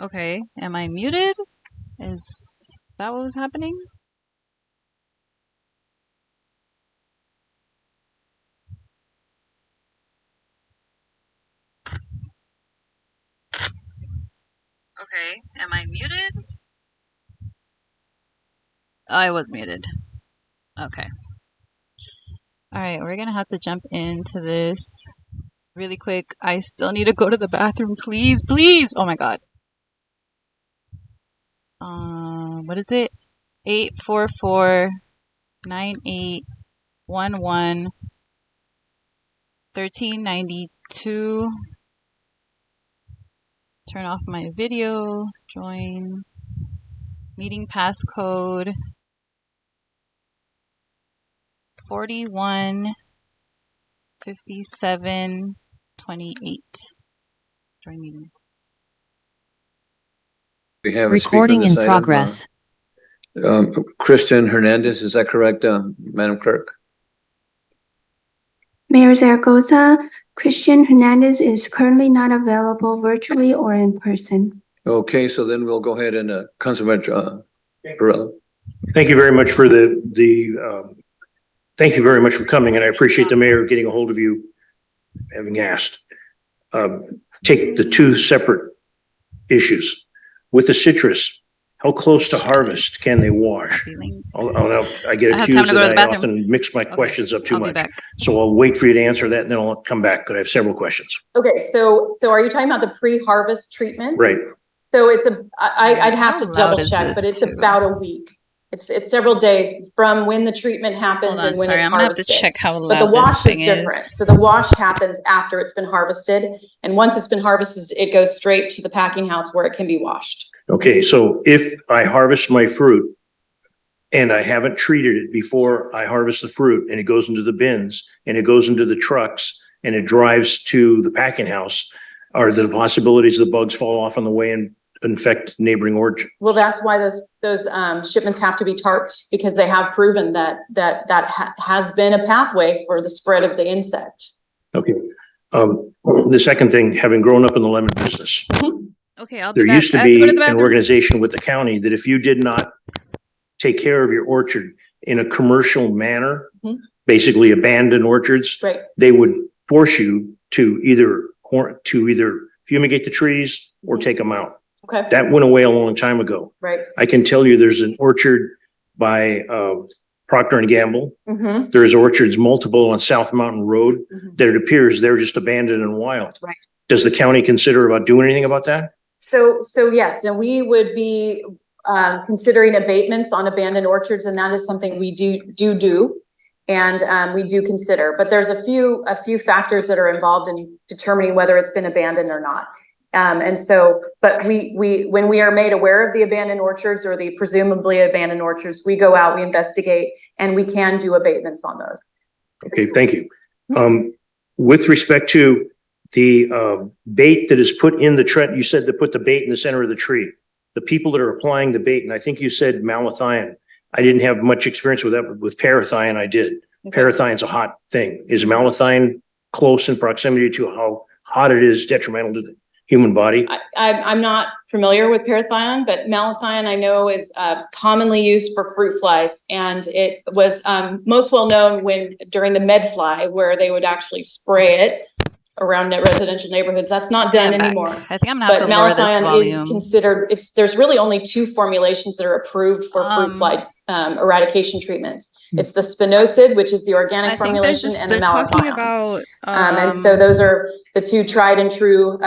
Okay, am I muted? Is that what was happening? Okay, am I muted? I was muted. Okay. Alright, we're gonna have to jump into this really quick. I still need to go to the bathroom, please, please! Oh my god. What is it? 844-9811-1392. Turn off my video. Join. Meeting passcode 415728. Join meeting. We have recording in progress. Kristen Hernandez, is that correct, Madam Clerk? Mayor Zaragoza, Christian Hernandez is currently not available virtually or in person. Okay, so then we'll go ahead and Councilman Varela. Thank you very much for thank you very much for coming, and I appreciate the mayor getting a hold of you, having asked. Take the two separate issues. With the citrus, how close to harvest can they wash? I get accused that I often mix my questions up too much. So I'll wait for you to answer that and then I'll come back, because I have several questions. Okay, so are you talking about the pre-harvest treatment? Right. So I'd have to double check, but it's about a week. It's several days from when the treatment happens and when it's harvested. I'm gonna have to check how loud but the wash this thing is different. So the wash happens after it's been harvested, and once it's been harvested, it goes straight to the packing house where it can be washed. Okay, so if I harvest my fruit and I haven't treated it before I harvest the fruit, and it goes into the bins and it goes into the trucks and it drives to the packing house, are there possibilities the bugs fall off on the way and infect neighboring orchards? Well, that's why those shipments have to be tarped, because they have proven that has been a pathway for the spread of the insect. Okay. The second thing, having grown up in the lemon business, okay, I'll be there back. used to be an organization with the county that if you did not take care of your orchard in a commercial manner, basically abandon orchards, right, they would force you to either fumigate the trees or take them out. Okay. That went away a long time ago. Right. I can tell you there's an orchard by Procter and Gamble. There's orchards multiple on South Mountain Road that it appears they're just abandoned and wild. Right. Does the county consider about doing anything about that? So yes, and we would be considering abatements on abandoned orchards, and that is something we do, and we do consider. But there's a few factors that are involved in determining whether it's been abandoned or not. And so, but we when we are made aware of the abandoned orchards or the presumably abandoned orchards, we go out, we investigate, and we can do abatements on those. Okay, thank you. With respect to the bait that is put in the tree, you said to put the bait in the center of the tree. The people that are applying the bait, and I think you said malathion. I didn't have much experience with that, but with parathion I did. Okay. Parathion's a hot thing. Is malathion close in proximity to how hot it is detrimental to the human body? I'm not familiar with parathion, but malathion I know is commonly used for fruit flies, and it was most well known during the medfly, where they would actually spray it around residential neighborhoods. That's not done anymore. I think I'm gonna have to lower this volume. Is considered. There's really only two formulations that are approved for fruit fly eradication treatments. It's the spinosad, which is the organic formulation, and the malathion. And so those are the two tried and true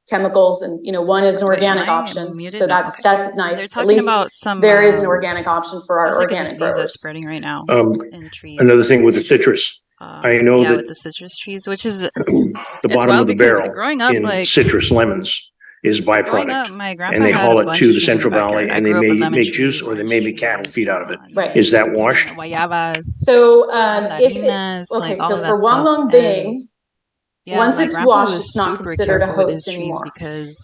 chemicals, and one is an organic option. So that's nice. At least there is an organic option for our organic growers. Spreading right now in trees. Another thing with the citrus. I know that with the citrus trees, which is the bottom of the barrel in citrus lemons is byproduct, and they haul it to the Central Valley, and they may make juice, or they may be cattle feed out of it. Right. Is that washed? So if it's okay, so for Wanglong Bing, once it's washed, it's not considered a host anymore.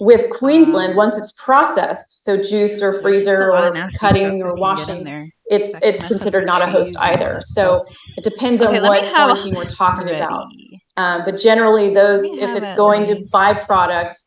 With Queensland, once it's processed, so juice or freezer or cutting or washing, it's considered not a host either. So it depends on what quarantine we're talking about. But generally, those, if it's going to byproducts,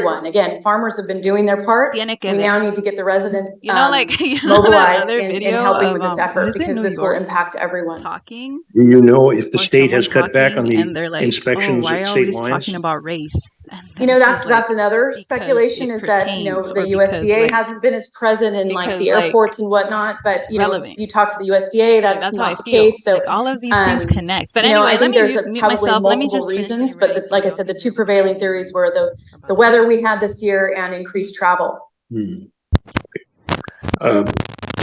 everyone. Again, farmers have been doing their part. Tiene que We ver. now need to get the residents, You know, like you know that mobilized other in video helping of with this effort, is it because New this will York impact everyone. talking, Do you know if the or state has someone cut back on talking, the and they're like, "Oh, inspections why at are state always lines? talking about race?" And You know, then she's that's like, another because speculation, it is that, you know, pertains, the or because USDA like hasn't been as present in like because the like airports and whatnot, but you know, if relevant. you talk to the USDA, So that's that's how I not the feel. case. So, Like all of these things connect. But you know, anyway, I let think me there's mute probably myself. Let me multiple just finish reasons, getting but ready this, so like I y'all said, the can two do prevailing listening theories were the about weather we had this. this year and increased travel.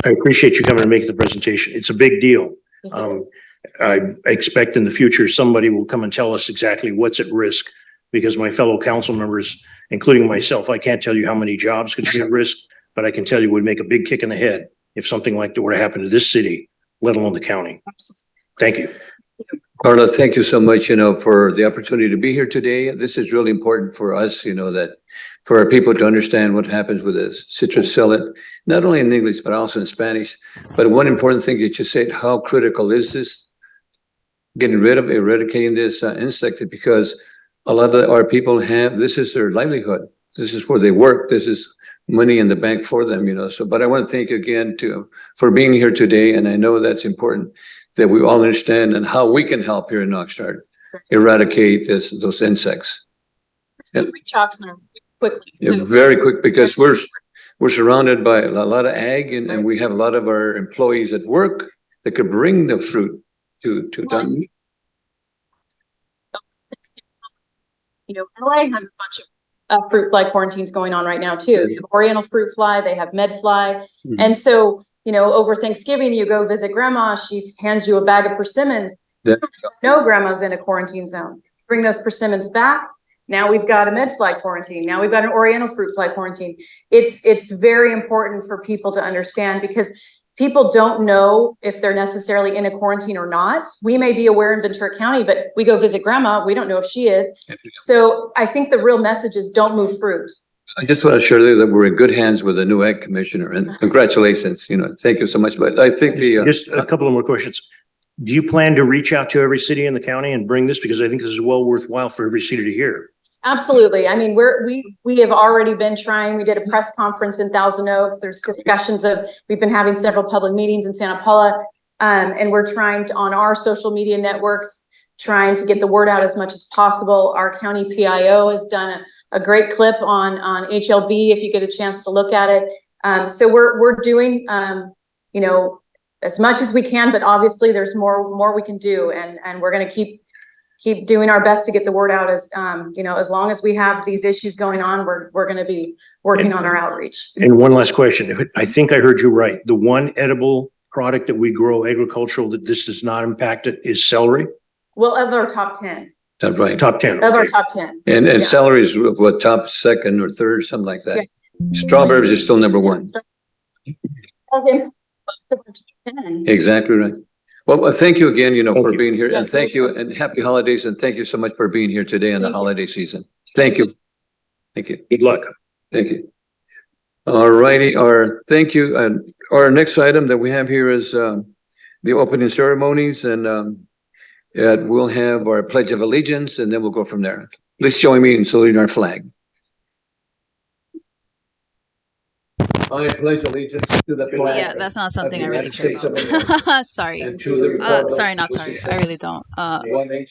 I I appreciate you coming and making the presentation. It's a big deal. Yes, it is. I expect in the future, somebody will come and tell us exactly what's at risk, because my fellow council members, including myself, I can't tell you how many jobs could be at risk, but I can tell you it would make a big kick in the head if something like that were to happen to this city, let alone the county. Thank you. Carla, thank you so much, for the opportunity to be here today. This is really important for us, that for our people to understand what happens with the citrus psyllid, not only in English, but also in Spanish. But one important thing that you said, how critical is this? Getting rid of, eradicating this insect, because a lot of our people this is their livelihood. This is where they work. This is money in the bank for them, So, but I want to thank you again for being here today. And I know that's important, that we all understand and how we can help here in Oxnard eradicate those insects. Reach Oxnard quickly. Yeah, very quick, because we're surrounded by a lot of ag, and we have a lot of our employees at work that could bring the fruit to them. LA has a bunch of fruit fly quarantines going on right now too. They have Oriental fruit fly, they have med fly. And so, over Thanksgiving, you go visit grandma, she hands you a bag of persimmons. Yeah. No, grandma's in a quarantine zone. Bring those persimmons back. Now we've got a med fly quarantine. Now we've got an Oriental fruit fly quarantine. It's very important for people to understand, because people don't know if they're necessarily in a quarantine or not. We may be aware in Ventura County, but we go visit grandma, we don't know if she is. So I think the real message is don't move fruit. I just want to assure you that we're in good hands with the new ag commissioner, and congratulations, thank you so much. But I think Just a couple of more questions. Do you plan to reach out to every city in the county and bring this? Because I think this is well worthwhile for every city to hear. Absolutely. I mean, we have already been trying. We did a press conference in Thousand Oaks. There's discussions we've been having several public meetings in Santa Paula. And we're trying to, on our social media networks, trying to get the word out as much as possible. Our county PIO has done a great clip on HLB, if you get a chance to look at it. So we're doing, as much as we can, but obviously there's more we can do. And we're going to keep doing our best to get the word out. As as long as we have these issues going on, we're going to be working on our outreach. And one last question. I think I heard you right. The one edible product that we grow agricultural that this does not impact it is celery? Well, of our top 10. that's right. Top 10. Of our Okay. top 10. And Yeah. celery is what, top second or third, something like that. Strawberries is still number one. Okay. Of our top 10. Exactly right. Well, thank you again, Thank for you. being here, Yeah, and thank you, and happy holidays, and thank you so much for being here today in the Thank you. holiday season. Thank you. Thank you. Good luck. Thank you. All righty, thank you. And our next item that we have here is the opening ceremonies, and we'll have our Pledge of Allegiance, and then we'll go from there. Please join me in saluting our flag. I pledge allegiance to the flag. Yeah, that's not something I the really United care States of about. Sorry. And to the republic Sorry, not which sorry. is I really don't. one nation,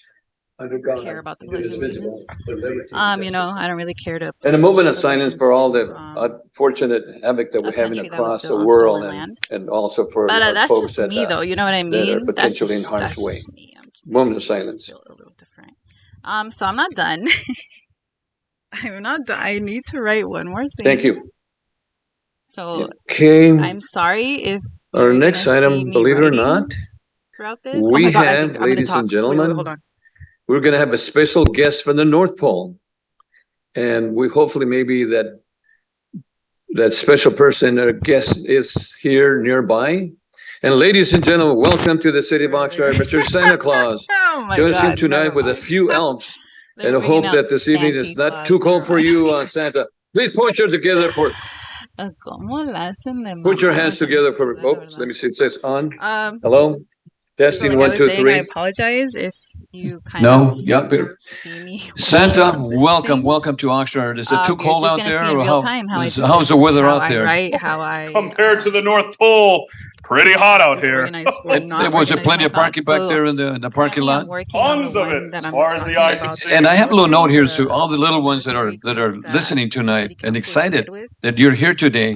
under God, Care about the Pledge of indivisible, Allegiance. with liberty and justice. I don't really care to. And a moment of pledge silence for all the allegiance, unfortunate havoc that a we're having country that was across the built on world, stolen land. and also for But our that's folks just that me, though. You know what I that are mean? That's potentially in just harm's way. me. Moment of silence. Feel a little different. So I'm not done. I'm not done. I need to write one more thing. Thank you. So Okay, I'm sorry if our you're next gonna see item, me believe it or writing not, throughout this. Oh we my God, I have, think I'm gonna ladies talk. and Wait, gentlemen, hold on. we're gonna have a special guest from the North Pole. And we hopefully maybe that special person or guest is here nearby. And ladies and gentlemen, welcome to the city of Oxnard, Mr. Santa Claus. Oh my Join us here God, tonight never with a mind. few elves. They're And I bringing hope out that this evening is Santa not too Claus, cold for never you, mind. Santa. Please put your together for, ¿Cómo la hacen de put your mamá? hands together for, La oops, let verdad. me see, it says on. So Hello? like Testing, I 1, was 2, saying, I 3. apologize if you kind No, of yeah, but see me. Santa, working on this welcome, thing. welcome to Oxnard. Is it too You're cold just out gonna there, see in or real time how I do how's the this, weather how out I there? write, how I Compared to the North Pole, pretty hot out here. disorganize or not Was there organize plenty my of parking thoughts. back So there in the parking currently I'm lot? working on the Tons of one it, that as I'm far as the talking eye can about. see. And I have a little note here to The all the little ones that are military group listening that tonight the and city council excited sided with. that you're here today.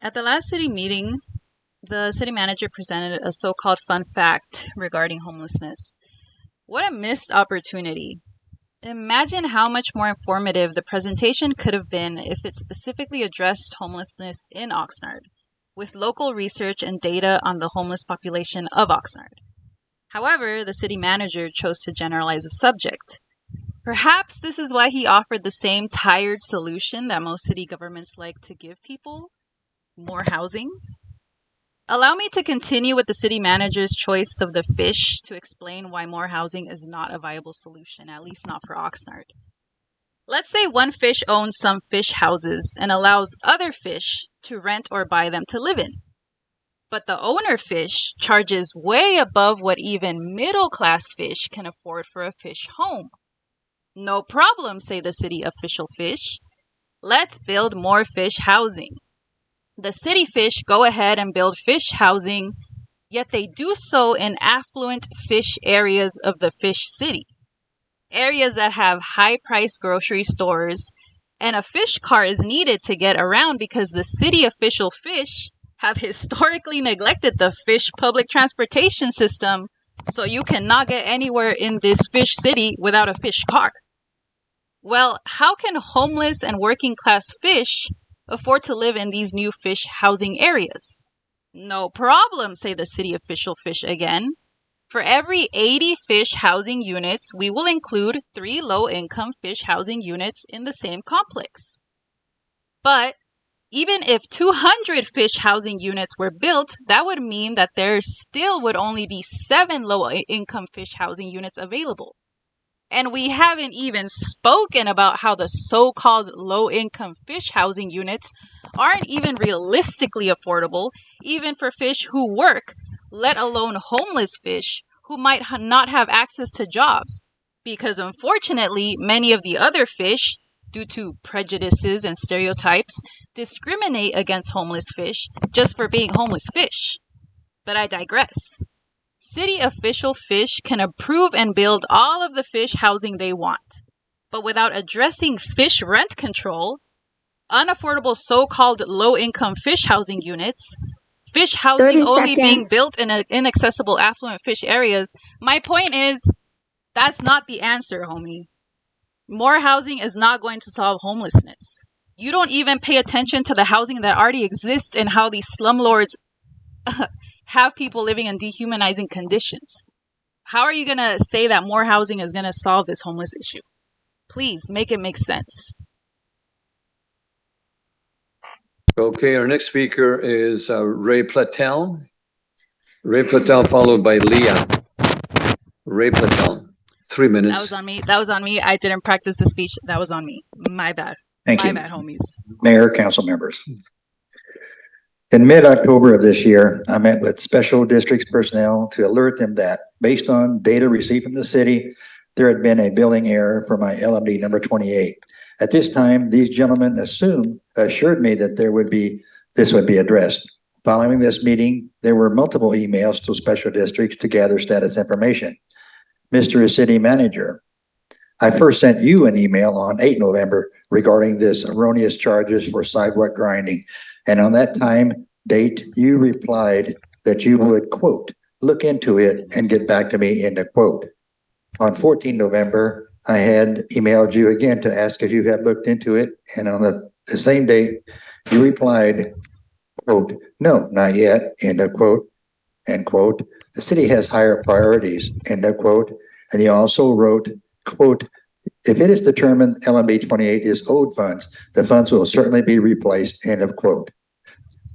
At the last city meeting, the city manager presented a so-called fun fact regarding homelessness. What a missed opportunity. Imagine how much more informative the presentation could have been if it specifically addressed homelessness in Oxnard. with local research and data on the homeless population of Oxnard. However, the city manager chose to generalize the subject. Perhaps this is why he offered the same tired solution that most city governments like to give people: more housing. Allow me to continue with the city manager's choice of the fish to explain why more housing is not a viable solution, at least not for Oxnard. Let's say one fish owns some fish houses and allows other fish to rent or buy them to live in. But the owner fish charges way above what even middle-class fish can afford for a fish home. No problem, say the city official fish. Let's build more fish housing. The city fish go ahead and build fish housing, yet they do so in affluent fish areas of the fish city. Areas that have high-priced grocery stores, and a fish car is needed to get around because the city official fish have historically neglected the fish public transportation system, so you cannot get anywhere in this fish city without a fish car. Well, how can homeless and working class fish afford to live in these new fish housing areas? No problem, say the city official fish again. For every 80 fish housing units, we will include 3 low-income fish housing units in the same complex. But even if 200 fish housing units were built, that would mean that there still would only be 7 low-income fish housing units available. And we haven't even spoken about how the so-called low-income fish housing units aren't even realistically affordable, even for fish who work, let alone homeless fish who might not have access to jobs. Because unfortunately, many of the other fish, due to prejudices and stereotypes, discriminate against homeless fish just for being homeless fish. But I digress. City official fish can approve and build all of the fish housing they want. But without addressing fish rent control, unaffordable so-called low-income fish housing units, fish housing only being built in inaccessible affluent fish areas, my point is, that's not the answer, homie. More housing is not going to solve homelessness. You don't even pay attention to the housing that already exists and how these slumlords have people living in dehumanizing conditions. How are you going to say that more housing is going to solve this homeless issue? Please make it make sense. Okay, our next speaker is Ray Platel. Ray Platel, followed by Leah. Ray Platel, 3 minutes. That was on me. That was on me. I didn't practice the speech. That was on me. My bad. Thank you. My bad, homies. Mayor, council members. In mid-October of this year, I met with special districts personnel to alert them that, based on data received from the city, there had been a billing error for my LMD number 28. At this time, these gentlemen assured me that this would be addressed. Following this meeting, there were multiple emails to special districts to gather status information. Mr. City Manager, I first sent you an email on 8 November regarding this erroneous charges for sidewalk grinding. And on that time date, you replied that you would, quote, look into it and get back to me, end of quote. On 14 November, I had emailed you again to ask if you had looked into it. And on the same day, you replied, quote, no, not yet, end of quote, end quote. The city has higher priorities, end of quote. And you also wrote, quote, if it is determined LMB 28 is owed funds, the funds will certainly be replaced, end of quote.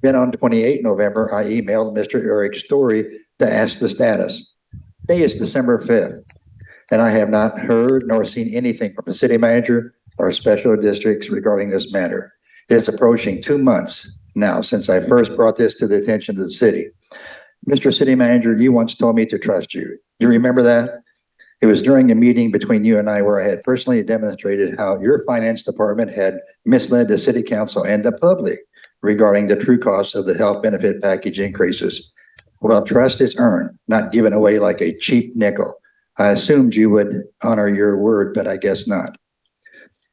Then on 28 November, I emailed Mr. Eric Story to ask the status. Today is December 5th, and I have not heard nor seen anything from the city manager or special districts regarding this matter. It is approaching 2 months now since I first brought this to the attention of the city. Mr. City Manager, you once told me to trust you. You remember that? It was during a meeting between you and I where I had personally demonstrated how your finance department had misled the city council and the public regarding the true cost of the health benefit package increases. Well, trust is earned, not given away like a cheap nickel. I assumed you would honor your word, but I guess not.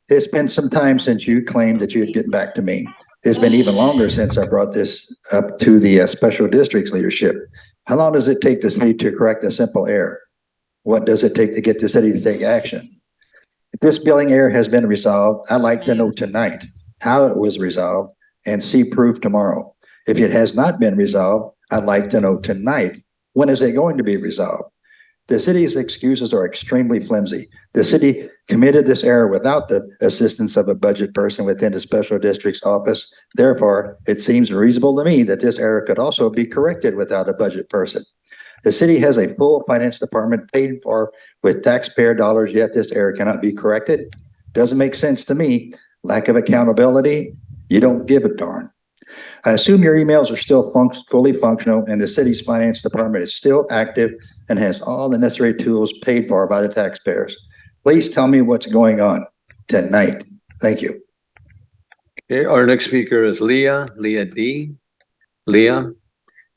It's been some time since you claimed that you'd get back to me. It's been even longer since I brought this up to the special districts leadership. How long does it take the city to correct a simple error? What does it take to get the city to take action? If this billing error has been resolved, I'd like to know tonight how it was resolved and see proof tomorrow. If it has not been resolved, I'd like to know tonight, when is it going to be resolved? The city's excuses are extremely flimsy. The city committed this error without the assistance of a budget person within the special district's office. Therefore, it seems reasonable to me that this error could also be corrected without a budget person. The city has a full finance department paid for with taxpayer dollars, yet this error cannot be corrected. Doesn't make sense to me. Lack of accountability. You don't give a darn. I assume your emails are still fully functional and the city's finance department is still active and has all the necessary tools paid for by the taxpayers. Please tell me what's going on tonight. Thank you. Okay, our next speaker is Leah D. Leah,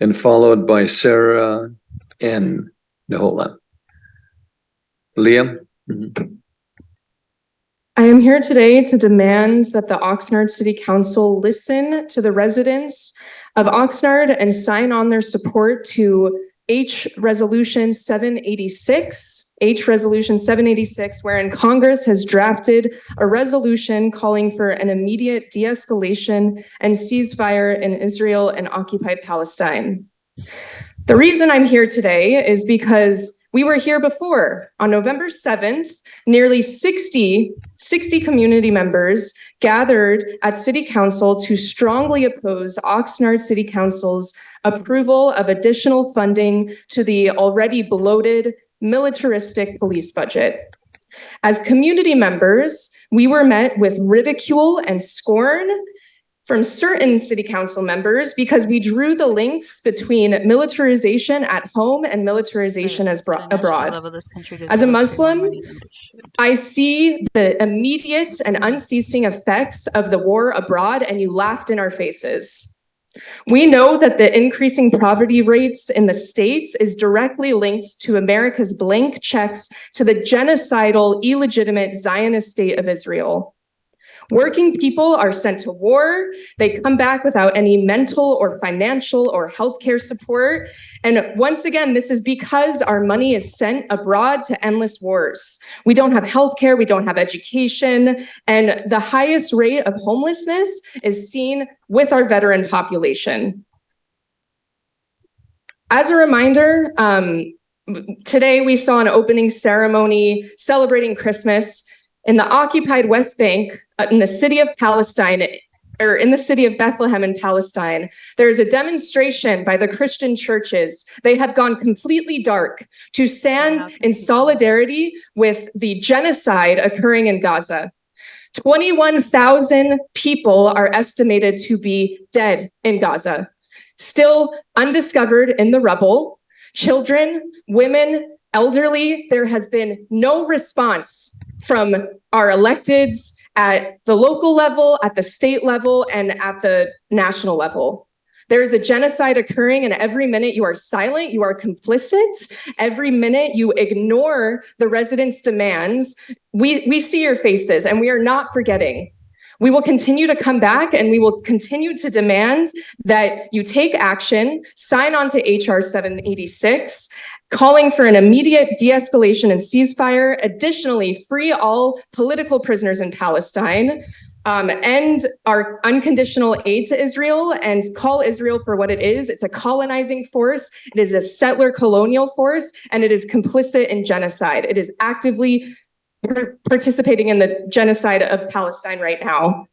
and followed by Sarah N. Nahola. Leah. Mhm. I am here today to demand that the Oxnard City Council listen to the residents of Oxnard and sign on their support to Resolution 786, wherein Congress has drafted a resolution calling for an immediate de-escalation and ceasefire in Israel and occupied Palestine. The reason I'm here today is because we were here before. On November 7th, nearly 60 community members gathered at City Council to strongly oppose Oxnard City Council's approval of additional funding to the already bloated militaristic police budget. As community members, we were met with ridicule and scorn from certain city council members because we drew the links between militarization at home and militarization abroad. As a Muslim, I see the immediate and unceasing effects of the war abroad, and you laughed in our faces. We know that the increasing poverty rates in the States is directly linked to America's blank checks to the genocidal, illegitimate Zionist state of Israel. Working people are sent to war. They come back without any mental or financial or healthcare support. And once again, this is because our money is sent abroad to endless wars. We don't have healthcare, we don't have education, and the highest rate of homelessness is seen with our veteran population. As a reminder, today we saw an opening ceremony celebrating Christmas in the occupied West Bank, in the city of Palestine, or in the city of Bethlehem in Palestine. There is a demonstration by the Christian churches. They have gone completely dark to stand in solidarity with the genocide occurring in Gaza. 21,000 people are estimated to be dead in Gaza, still undiscovered in the rubble. Children, women, elderly, there has been no response from our electeds at the local level, at the state level, and at the national level. There is a genocide occurring, and every minute you are silent, you are complicit. Every minute you ignore the residents' demands. We see your faces, and we are not forgetting. We will continue to come back, and we will continue to demand that you take action, sign on to HR 786, calling for an immediate de-escalation and ceasefire. Additionally, free all political prisoners in Palestine, end our unconditional aid to Israel, and call Israel for what it is. It's a colonizing force. It is a settler colonial force, and it is complicit in genocide. It is actively participating in the genocide of Palestine right now.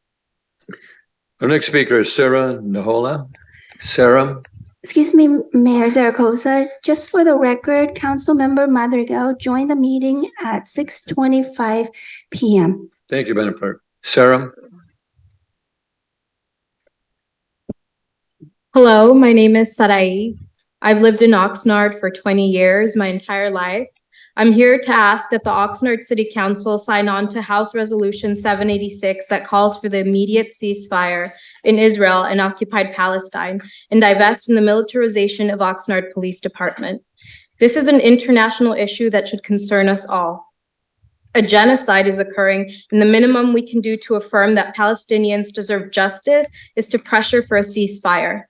Our next speaker is Sarah Nahola. Sarah. Excuse me, Mayor Zaragoza, just for the record, Councilmember Madrigal joined the meeting at 6:25 p.m. Thank you, Madam Clerk. Sarah. Hello, my name is Sarai. I've lived in Oxnard for 20 years, my entire life. I'm here to ask that the Oxnard City Council sign on to House Resolution 786 that calls for the immediate ceasefire in Israel and occupied Palestine and divest from the militarization of Oxnard Police Department. This is an international issue that should concern us all. A genocide is occurring, and the minimum we can do to affirm that Palestinians deserve justice is to pressure for a ceasefire.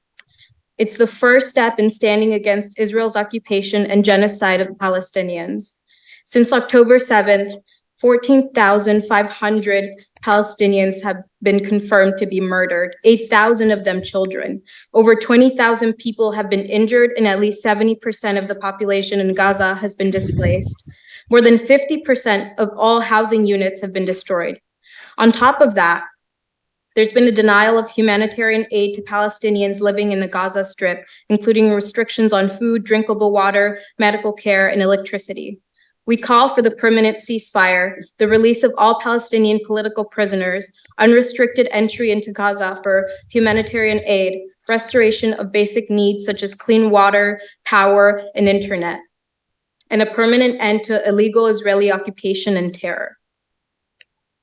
It's the first step in standing against Israel's occupation and genocide of Palestinians. Since October 7th, 14,500 Palestinians have been confirmed to be murdered, 8,000 of them children. Over 20,000 people have been injured, and at least 70% of the population in Gaza has been displaced. More than 50% of all housing units have been destroyed. On top of that, there's been a denial of humanitarian aid to Palestinians living in the Gaza Strip, including restrictions on food, drinkable water, medical care, and electricity. We call for the permanent ceasefire, the release of all Palestinian political prisoners, unrestricted entry into Gaza for humanitarian aid, restoration of basic needs such as clean water, power, and internet, and a permanent end to illegal Israeli occupation and terror.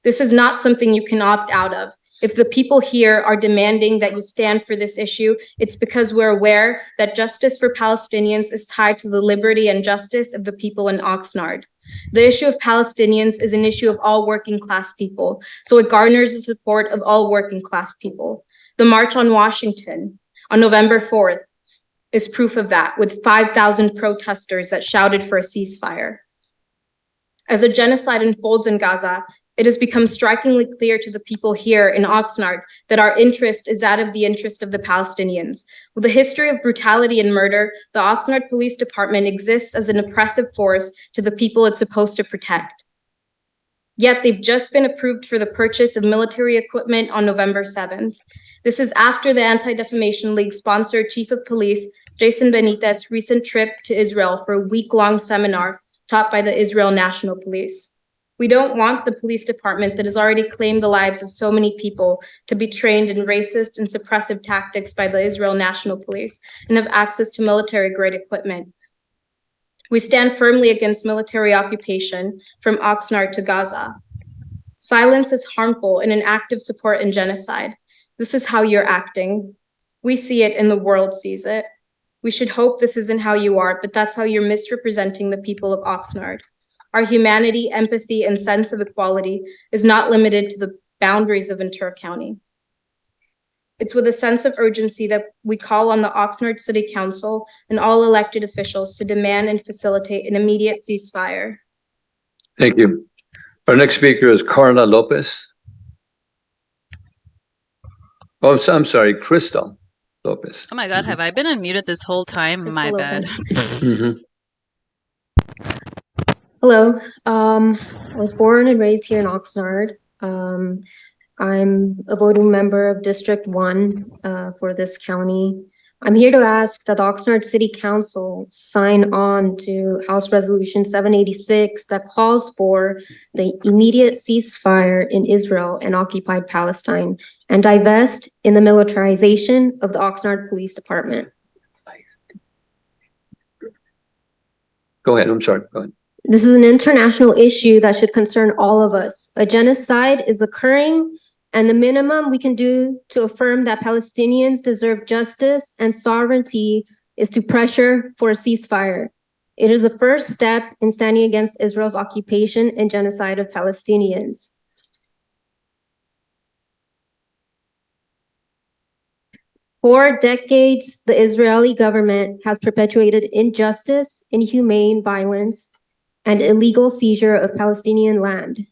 This is not something you can opt out of. If the people here are demanding that you stand for this issue, it's because we're aware that justice for Palestinians is tied to the liberty and justice of the people in Oxnard. The issue of Palestinians is an issue of all working class people, so it garners the support of all working class people. The March on Washington on November 4th is proof of that, with 5,000 protesters that shouted for a ceasefire. As a genocide unfolds in Gaza, it has become strikingly clear to the people here in Oxnard that our interest is that of the interest of the Palestinians. With a history of brutality and murder, the Oxnard Police Department exists as an oppressive force to the people it's supposed to protect. Yet they've just been approved for the purchase of military equipment on November 7th. This is after the Anti-Defamation League sponsored Chief of Police Jason Benitez's recent trip to Israel for a week-long seminar taught by the Israel National Police. We don't want the police department that has already claimed the lives of so many people to be trained in racist and suppressive tactics by the Israel National Police and have access to military-grade equipment. We stand firmly against military occupation from Oxnard to Gaza. Silence is harmful and an act of support in genocide. This is how you're acting. We see it and the world sees it. We should hope this isn't how you are, but that's how you're misrepresenting the people of Oxnard. Our humanity, empathy, and sense of equality is not limited to the boundaries of Ventura County. It's with a sense of urgency that we call on the Oxnard City Council and all elected officials to demand and facilitate an immediate ceasefire. Thank you. Our next speaker is Carla Lopez. Oh, I'm sorry, Crystal Lopez. Oh my God, have I been unmuted this whole time? Crystal My bad. Mhm. Hello. I was born and raised here in Oxnard. I'm a voting member of District 1 for this county. I'm here to ask that the Oxnard City Council sign on to House Resolution 786 that calls for the immediate ceasefire in Israel and occupied Palestine and divest in the militarization of the Oxnard Police Department. Go ahead, I'm sorry, go ahead. This is an international issue that should concern all of us. A genocide is occurring, and the minimum we can do to affirm that Palestinians deserve justice and sovereignty is to pressure for a ceasefire. It is the first step in standing against Israel's occupation and genocide of Palestinians. For decades, the Israeli government has perpetuated injustice, inhumane violence, and illegal seizure of Palestinian land.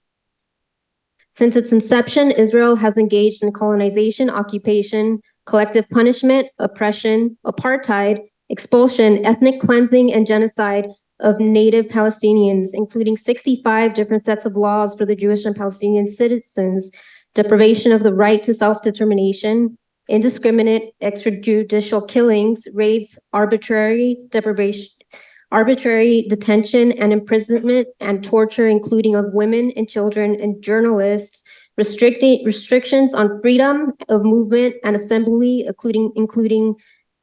Since its inception, Israel has engaged in colonization, occupation, collective punishment, oppression, apartheid, expulsion, ethnic cleansing, and genocide of native Palestinians, including 65 different sets of laws for the Jewish and Palestinian citizens, deprivation of the right to self-determination, indiscriminate extrajudicial killings, raids, arbitrary detention and imprisonment and torture, including of women and children and journalists, restrictions on freedom of movement and assembly, including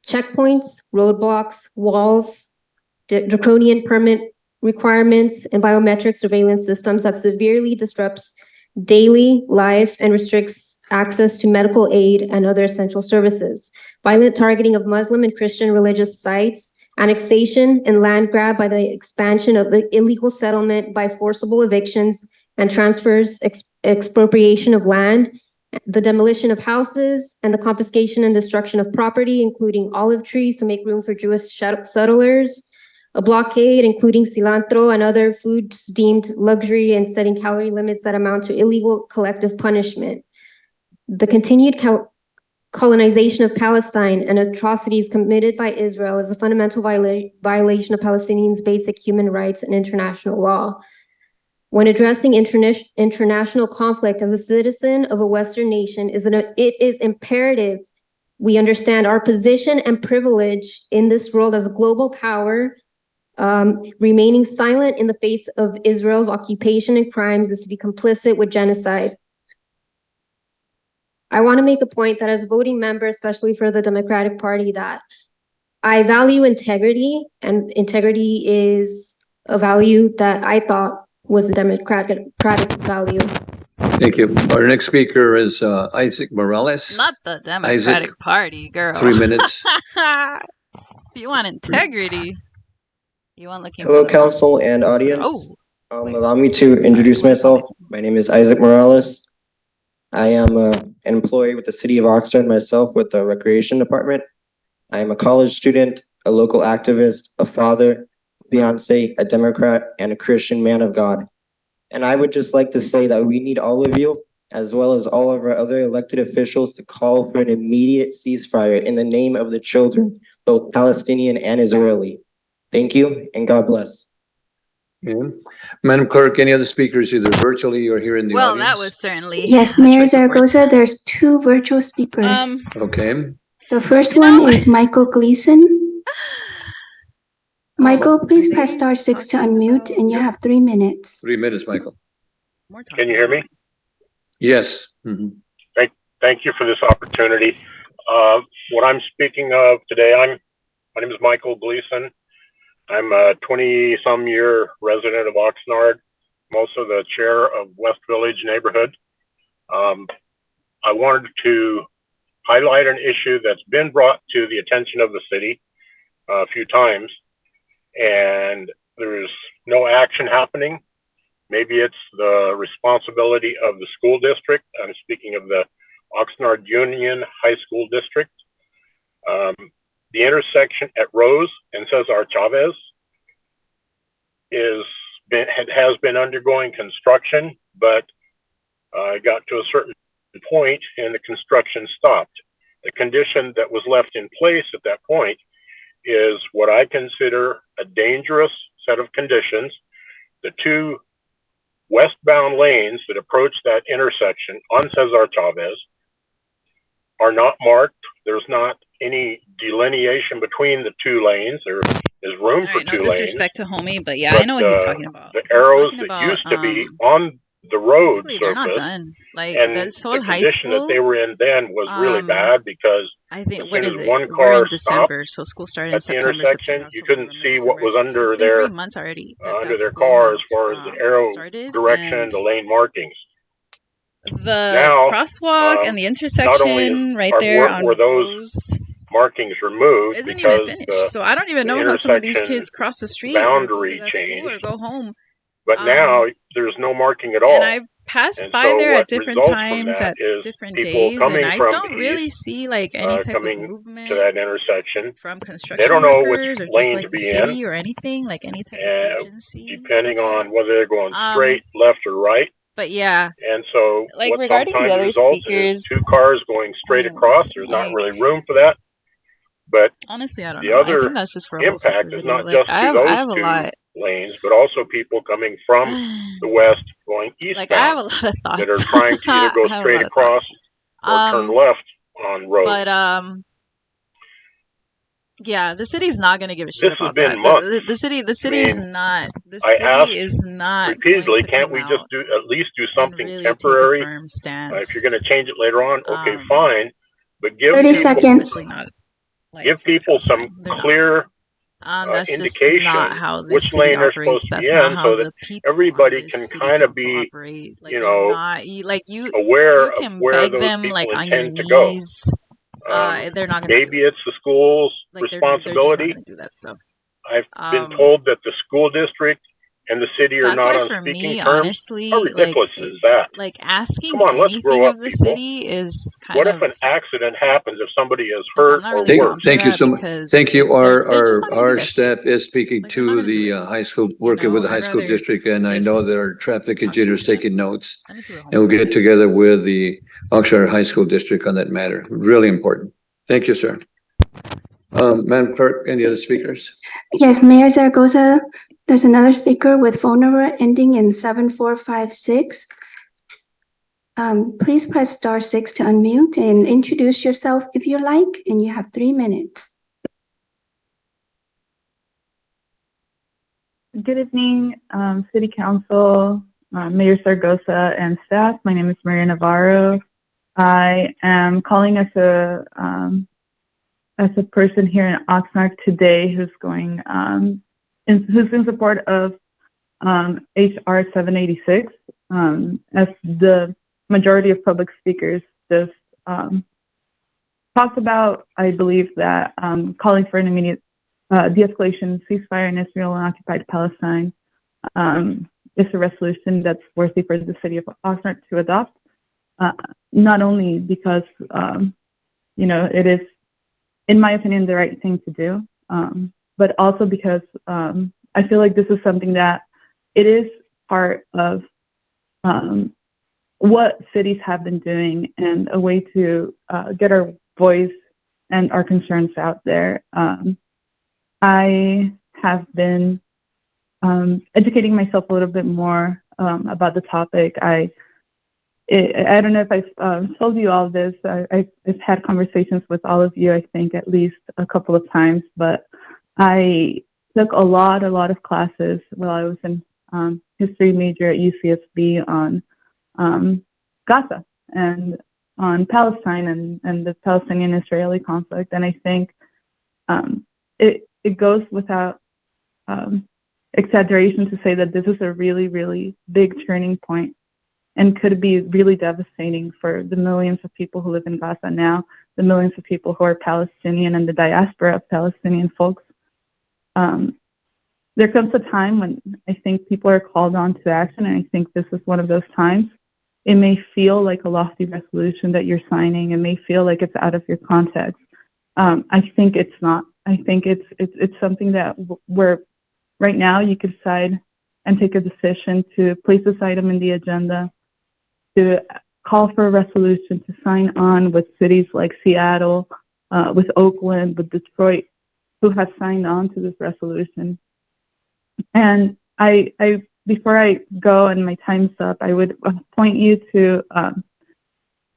checkpoints, roadblocks, walls, draconian permit requirements, and biometric surveillance systems that severely disrupts daily life and restricts access to medical aid and other essential services, violent targeting of Muslim and Christian religious sites, annexation and land grab by the expansion of illegal settlement by forcible evictions and transfers, expropriation of land, the demolition of houses, and the confiscation and destruction of property, including olive trees to make room for Jewish settlers, a blockade, including cilantro and other foods deemed luxury, and setting calorie limits that amount to illegal collective punishment. The continued colonization of Palestine and atrocities committed by Israel is a fundamental violation of Palestinians' basic human rights and international law. When addressing international conflict as a citizen of a Western nation, it is imperative we understand our position and privilege in this world as a global power. Remaining silent in the face of Israel's occupation and crimes is to be complicit with genocide. I want to make a point that as a voting member, especially for the Democratic Party, that I value integrity, and integrity is a value that I thought was a democratic value. Thank you. Our next speaker is Isaac Morales. Not the Democratic Isaac, Party, girl. 3 minutes. If you want integrity, you want looking Hello, for the council and audience. Oh, Allow me to introduce myself. My name is Isaac Morales. I am an employee with the city of Oxnard myself with the recreation department. I am a college student, a local activist, a father, fiance, a Democrat, and a Christian man of God. And I would just like to say that we need all of you, as well as all of our other elected officials, to call for an immediate ceasefire in the name of the children, both Palestinian and Israeli. Thank you, and God bless. Yeah. Madam Clerk, any other speakers, either virtually or here in the well, audience? that was certainly Yes, a Mayor choice of words. Zaragoza, there's 2 virtual speakers. Okay. The first You one know- is Michael Gleason. Michael, please are press they star 6 to talking unmute, about- and you have 3 minutes. 3 minutes, Michael. We're talking Can you hear me? about- Yes. Mhm. Thank you for this opportunity. What I'm speaking of today, my name is Michael Gleason. I'm a 20-some year resident of Oxnard. I'm also the chair of West Village neighborhood. I wanted to highlight an issue that's been brought to the attention of the city a few times, and there's no action happening. Maybe it's the responsibility of the school district. I'm speaking of the Oxnard Union High School District. The intersection at Rose and Cesar Chavez has been undergoing construction, but got to a certain point and the construction stopped. The condition that was left in place at that point is what I consider a dangerous set of conditions. The 2 westbound lanes that approach that intersection on Cesar Chavez are not marked. There's not any delineation between the 2 lanes. There is room All for right, 2 no lanes. disrespect to homie, but yeah, I know what he's talking about. The He's arrows talking that about, used to be on the road basically, they're not surface, done. Like, and that's so the high condition that school. they were in then was really bad because I think, as what soon is as it? one We're car in December, so school started in at the September, intersection, you couldn't see what was December. So under it's been their 3 months already. under their car as far as the arrow started, direction, and the lane markings. the Now, crosswalk and the not only intersection right there on were those Rose markings removed isn't because even finished. So I don't even the know how some of these intersection kids cross the street or go boundary to that school or changed, go home. but now there's no marking at all. And I've passed And by so there what at different results from times, that at is different people days, and coming I from don't really east, see like any type of coming to movement that intersection. from They construction don't know workers which or just lane like to the be in, city or anything, like any type of agency. depending on whether they're going Um, straight, left, or right. But yeah, And so like what regarding the sometimes other results speakers, is 2 cars going straight mean, across. listen, There's not like, really room for that. But honestly, I don't the know. I other think that's just for a whole separate impact is video. not Like just I to have those a 2 lot. lanes, but also people coming from the west going Like I have a eastbound lot of thoughts. that are trying to either go I have a straight lot of across thoughts. or turn left on Rose. But yeah, the city's not gonna give a shit This has about been that. months. The city is not. The I city asked is not repeatedly, going to can't come we out just at least do and something really take a temporary? firm stance. If you're going to change it later on, okay, Um, fine. But give 30 people, seconds. Especially not like give for people some Palestine. They're not. clear That's just indication not how this which city lane they're operates. supposed to be That's not in how so that the people everybody on can this city kind of council be, operate. Like you they're know, not. You aware of can where beg those them people like on your intend to go. knees. They're not gonna do Maybe it. it's the school's Like they're just not responsibility. gonna do that stuff. I've been told that the school district and the city are That's not why on for speaking me, terms? honestly, How like ridiculous is that? like asking Come on, let's anything grow up, of the people. city is kind What if of an accident happens if somebody is like I'm hurt not or really down worse? for Thank you that so much. because Thank you. they're just not gonna do Our that shit. staff is speaking Like they're not to gonna do the it. high school, You working with know, the high I'd school rather district, and I know just that our traffic not engineer is shoot them. taking notes. Let me see what And we'll homework get together with the Oxnard High School District on that matter. Really important. Thank you, sir. Madam Clerk, any other speakers? Yes, Mayor Zaragoza, there's another speaker with phone number ending in 7456. Please press *6 to unmute and introduce yourself if you like, and you have 3 minutes. Good evening, City Council, Mayor Zaragoza and staff. My name is Maria Navarro. I am calling as a person here in Oxnard today who's going who's in support of HR 786. As the majority of public speakers just talked about, I believe that calling for an immediate de-escalation ceasefire in Israel and occupied Palestine is a resolution that's worthy for the city of Oxnard to adopt. Not only because, it is, in my opinion, the right thing to do, but also because I feel like this is something that it is part of what cities have been doing and a way to get our voice and our concerns out there. I have been educating myself a little bit more about the topic. I don't know if I've told you all this. I've had conversations with all of you, I think at least a couple of times, but I took a lot of classes while I was in history major at UCSB on Gaza and on Palestine and the Palestinian-Israeli conflict. And I think it goes without exaggeration to say that this is a really big turning point and could be really devastating for the millions of people who live in Gaza now, the millions of people who are Palestinian and the diaspora of Palestinian folks. There comes a time when I think people are called on to action, and I think this is one of those times. It may feel like a lofty resolution that you're signing. It may feel like it's out of your context. I think it's not. I think it's something that where right now you could decide and take a decision to place this item in the agenda, to call for a resolution to sign on with cities like Seattle, with Oakland, with Detroit, who have signed on to this resolution. And I before I go and my time's up, I would point you to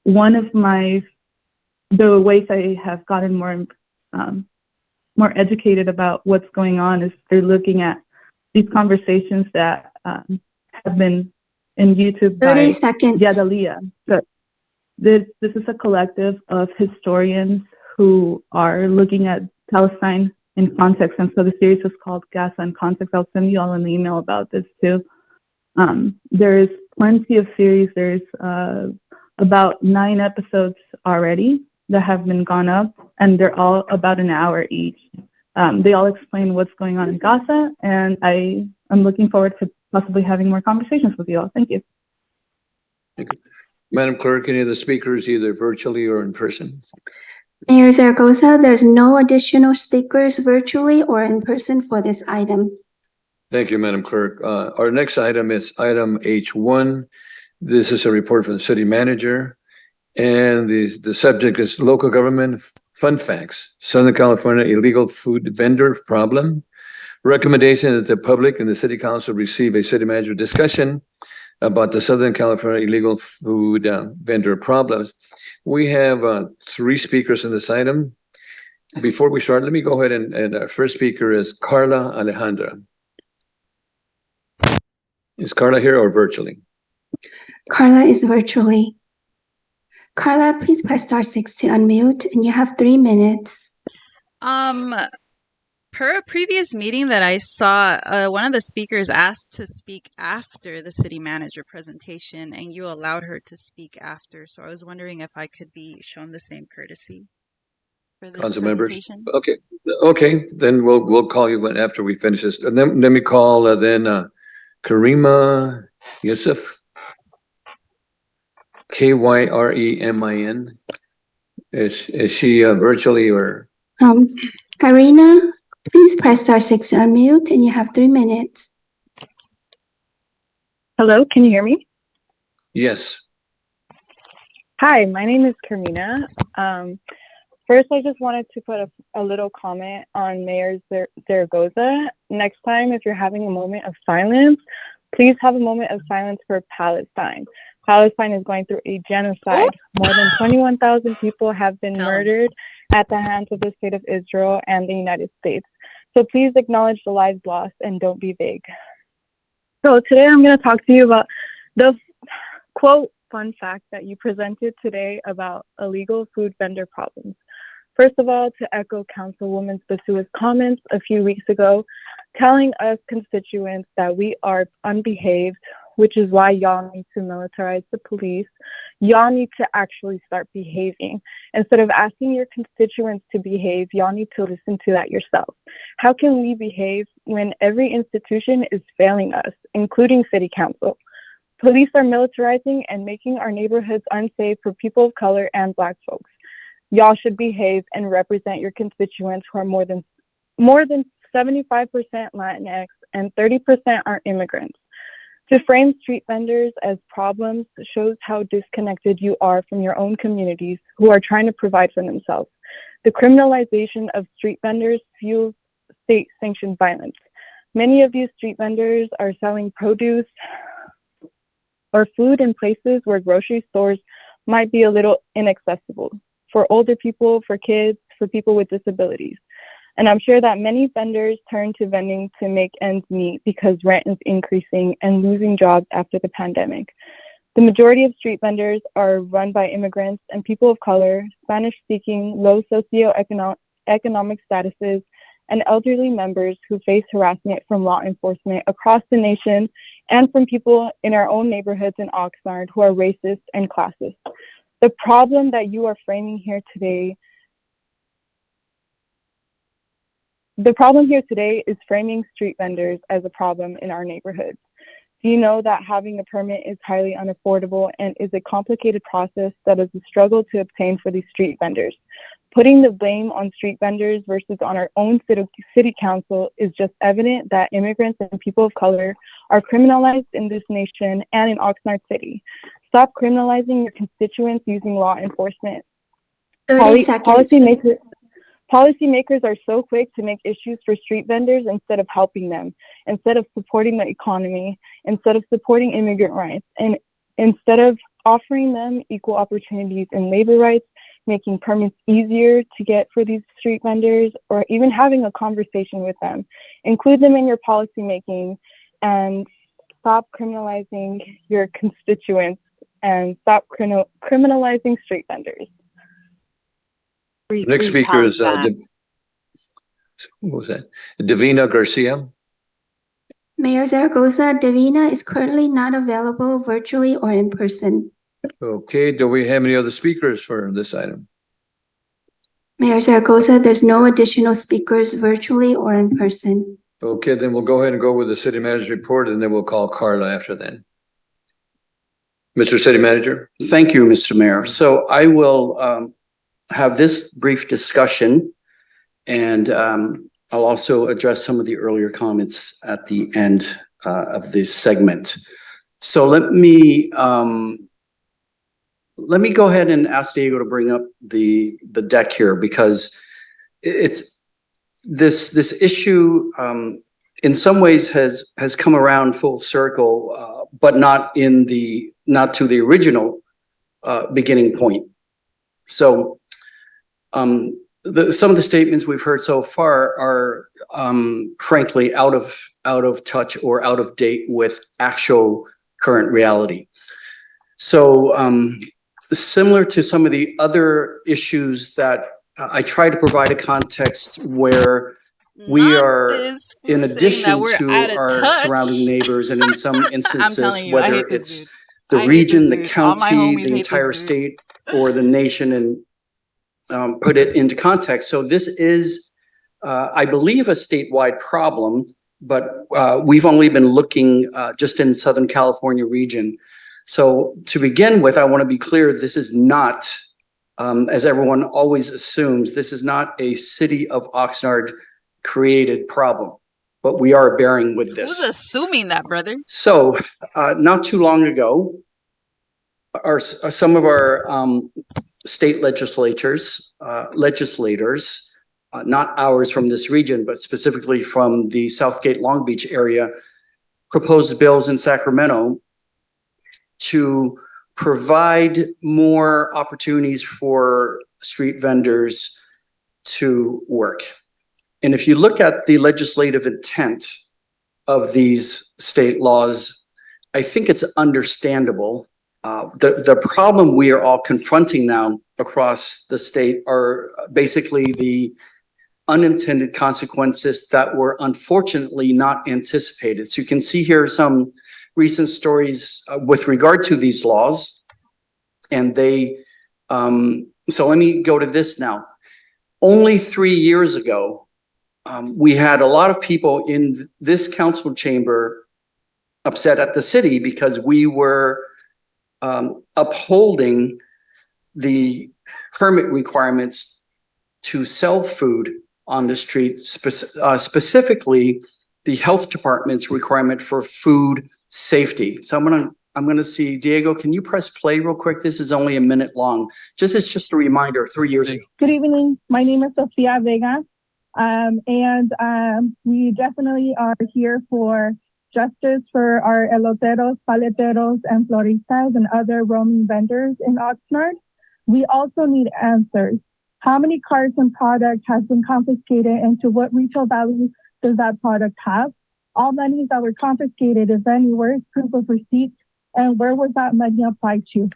one of the ways I have gotten more educated about what's going on is through looking at these conversations that have been in YouTube 30 by seconds. Yadalia. So this is a collective of historians who are looking at Palestine in context. And so the series is called Gaza in Context. I'll send you all an email about this too. There is plenty of series. There's about 9 episodes already that have been gone up, and they're all about an hour each. They all explain what's going on in Gaza, and I am looking forward to possibly having more conversations with you all. Thank you. Thank you. Madam Clerk, any of the speakers, either virtually or in person? Mayor Zaragoza, there's no additional speakers virtually or in person for this item. Thank you, Madam Clerk. Our next item is item H1. This is a report from the city manager. And the subject is local government fun facts, Southern California illegal food vendor problem. Recommendation that the public and the city council receive a city manager discussion about the Southern California illegal food vendor problems. We have 3 speakers in this item. Before we start, let me go ahead and our first speaker is Carla Alejandra. Is Carla here or virtually? Carla is virtually. Carla, please press *6 to unmute, and you have 3 minutes. Per a previous meeting that I saw, one of the speakers asked to speak after the city manager presentation, and you allowed her to speak after. So I was wondering if I could be shown the same courtesy for this Council members? presentation. Okay, then we'll call you after we finish this. And then let me call Karima Yusuf. Kyremin. Is she virtually or? Karina, please press star 6 to unmute and you have 3 minutes. Hello, can you hear me? Yes. Hi, my name is Carmina. First, I just wanted to put a little comment on Mayor Zaragoza. Next time, if you're having a moment of silence, please have a moment of silence for Palestine. Palestine is going through a genocide. More than 21,000 people have been murdered at the hands of the state of Israel and the United States. So please acknowledge the lives lost and don't be vague. So today I'm going to talk to you about the quote fun fact that you presented today about illegal food vendor problems. First of all, to echo Councilwoman Basua's comments a few weeks ago, telling us constituents that we are unbehaved, which is why y'all need to militarize the police. Y'all need to actually start behaving. Instead of asking your constituents to behave, y'all need to listen to that yourself. How can we behave when every institution is failing us, including city council? Police are militarizing and making our neighborhoods unsafe for people of color and Black folks. Y'all should behave and represent your constituents who are more than 75% Latinx and 30% are immigrants. To frame street vendors as problems shows how disconnected you are from your own communities who are trying to provide for themselves. The criminalization of street vendors fuels state-sanctioned violence. Many of these street vendors are selling produce or food in places where grocery stores might be a little inaccessible for older people, for kids, for people with disabilities. And I'm sure that many vendors turn to vending to make ends meet because rent is increasing and losing jobs after the pandemic. The majority of street vendors are run by immigrants and people of color, Spanish-speaking, low socioeconomic statuses, and elderly members who face harassment from law enforcement across the nation and from people in our own neighborhoods in Oxnard who are racist and classist. The problem that you are framing here today The problem here today is framing street vendors as a problem in our neighborhoods. Do you know that having a permit is highly unaffordable and is a complicated process that is a struggle to obtain for these street vendors? Putting the blame on street vendors versus on our own city council is just evident that immigrants and people of color are criminalized in this nation and in Oxnard City. Stop criminalizing your constituents using law enforcement. 30 seconds. Policymakers are so quick to make issues for street vendors instead of helping them, instead of supporting the economy, instead of supporting immigrant rights, and instead of offering them equal opportunities in labor rights, making permits easier to get for these street vendors, or even having a conversation with them. Include them in your policymaking and stop criminalizing your constituents and stop criminalizing street vendors. Next speaker is what was that? Davina Garcia. Mayor Zaragoza, Davina is currently not available virtually or in person. Okay, do we have any other speakers for this item? Mayor Zaragoza, there's no additional speakers virtually or in person. Okay, then we'll go ahead and go with the city manager's report and then we'll call Carla after then. Mr. City Manager. Thank you, Mr. Mayor. So I will have this brief discussion and I'll also address some of the earlier comments at the end of this segment. So let me go ahead and ask Diego to bring up the deck here, because it's this issue in some ways has come around full circle, but not to the original beginning point. So some of the statements we've heard so far are frankly out of touch or out of date with actual current reality. So similar to some of the other issues that I try to provide a context where we are, in addition to our surrounding neighbors, and in some instances, whether it's the region, the county, the entire state, or the nation, and put it into context. So this is, I believe, a statewide problem, we've only been looking just in Southern California region. So to begin with, I want to be clear, this is not, as everyone always assumes, this is not a city of Oxnard created problem, but we are bearing with this. Who's assuming that, brother? So not too long ago, some of our state legislators, not ours from this region, but specifically from the Southgate Long Beach area, proposed bills in Sacramento to provide more opportunities for street vendors to work. And if you look at the legislative intent of these state laws, I think it's understandable. The problem we are all confronting now across the state are basically the unintended consequences that were unfortunately not anticipated. So you can see here some recent stories with regard to these laws. And so let me go to this now. Only 3 years ago, we had a lot of people in this council chamber upset at the city because we were upholding the permit requirements to sell food on the street, specifically the health department's requirement for food safety. So I'm gonna see, Diego, can you press play real quick? This is only a minute long. It's just a reminder, 3 years ago. Good evening. My name is Sofia Vega. We definitely are here for justice for our eloteros, paleteros, and floristas and other roaming vendors in Oxnard. We also need answers. How many cars and product has been confiscated, and to what retail value does that product have? All monies that were confiscated, if any, where is proof of receipt, and where was that money applied to?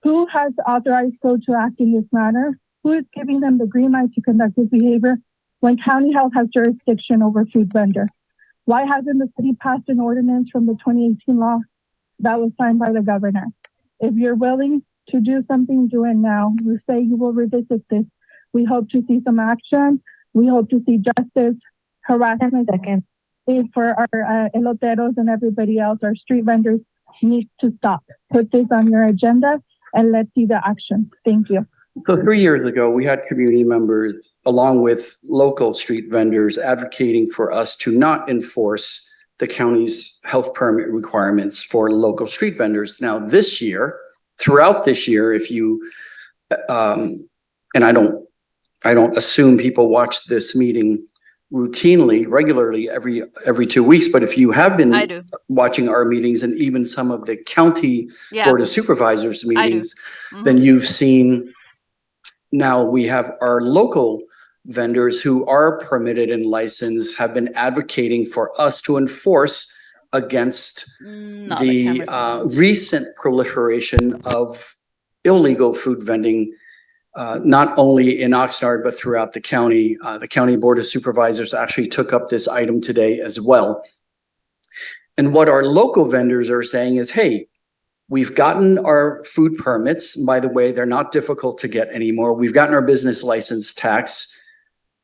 Who has authorized code to act in this manner? Who is giving them the green light to conduct this behavior when county health has jurisdiction over food vendor? Why hasn't the city passed an ordinance from the 2018 law that was signed by the governor? If you're willing to do something, do it now. You say you will revisit this. We hope to see some action. We hope to see justice. Harassment for our eloteros and everybody else, our street vendors, needs to stop. Put this on your agenda and let's see the action. Thank you. So 3 years ago, we had community members along with local street vendors advocating for us to not enforce the county's health permit requirements for local street vendors. Now this year, throughout this year, if you, and I don't assume people watch this meeting routinely, regularly, every 2 weeks, but if you have been watching our meetings and even some of the county board of supervisors meetings, then you've seen now we have our local vendors who are permitted and licensed have been advocating for us to enforce against the recent proliferation of illegal food vending, not only in Oxnard, but throughout the county. The county board of supervisors actually took up this item today as well. And what our local vendors are saying is, hey, we've gotten our food permits. By the way, they're not difficult to get anymore. We've gotten our business license tax.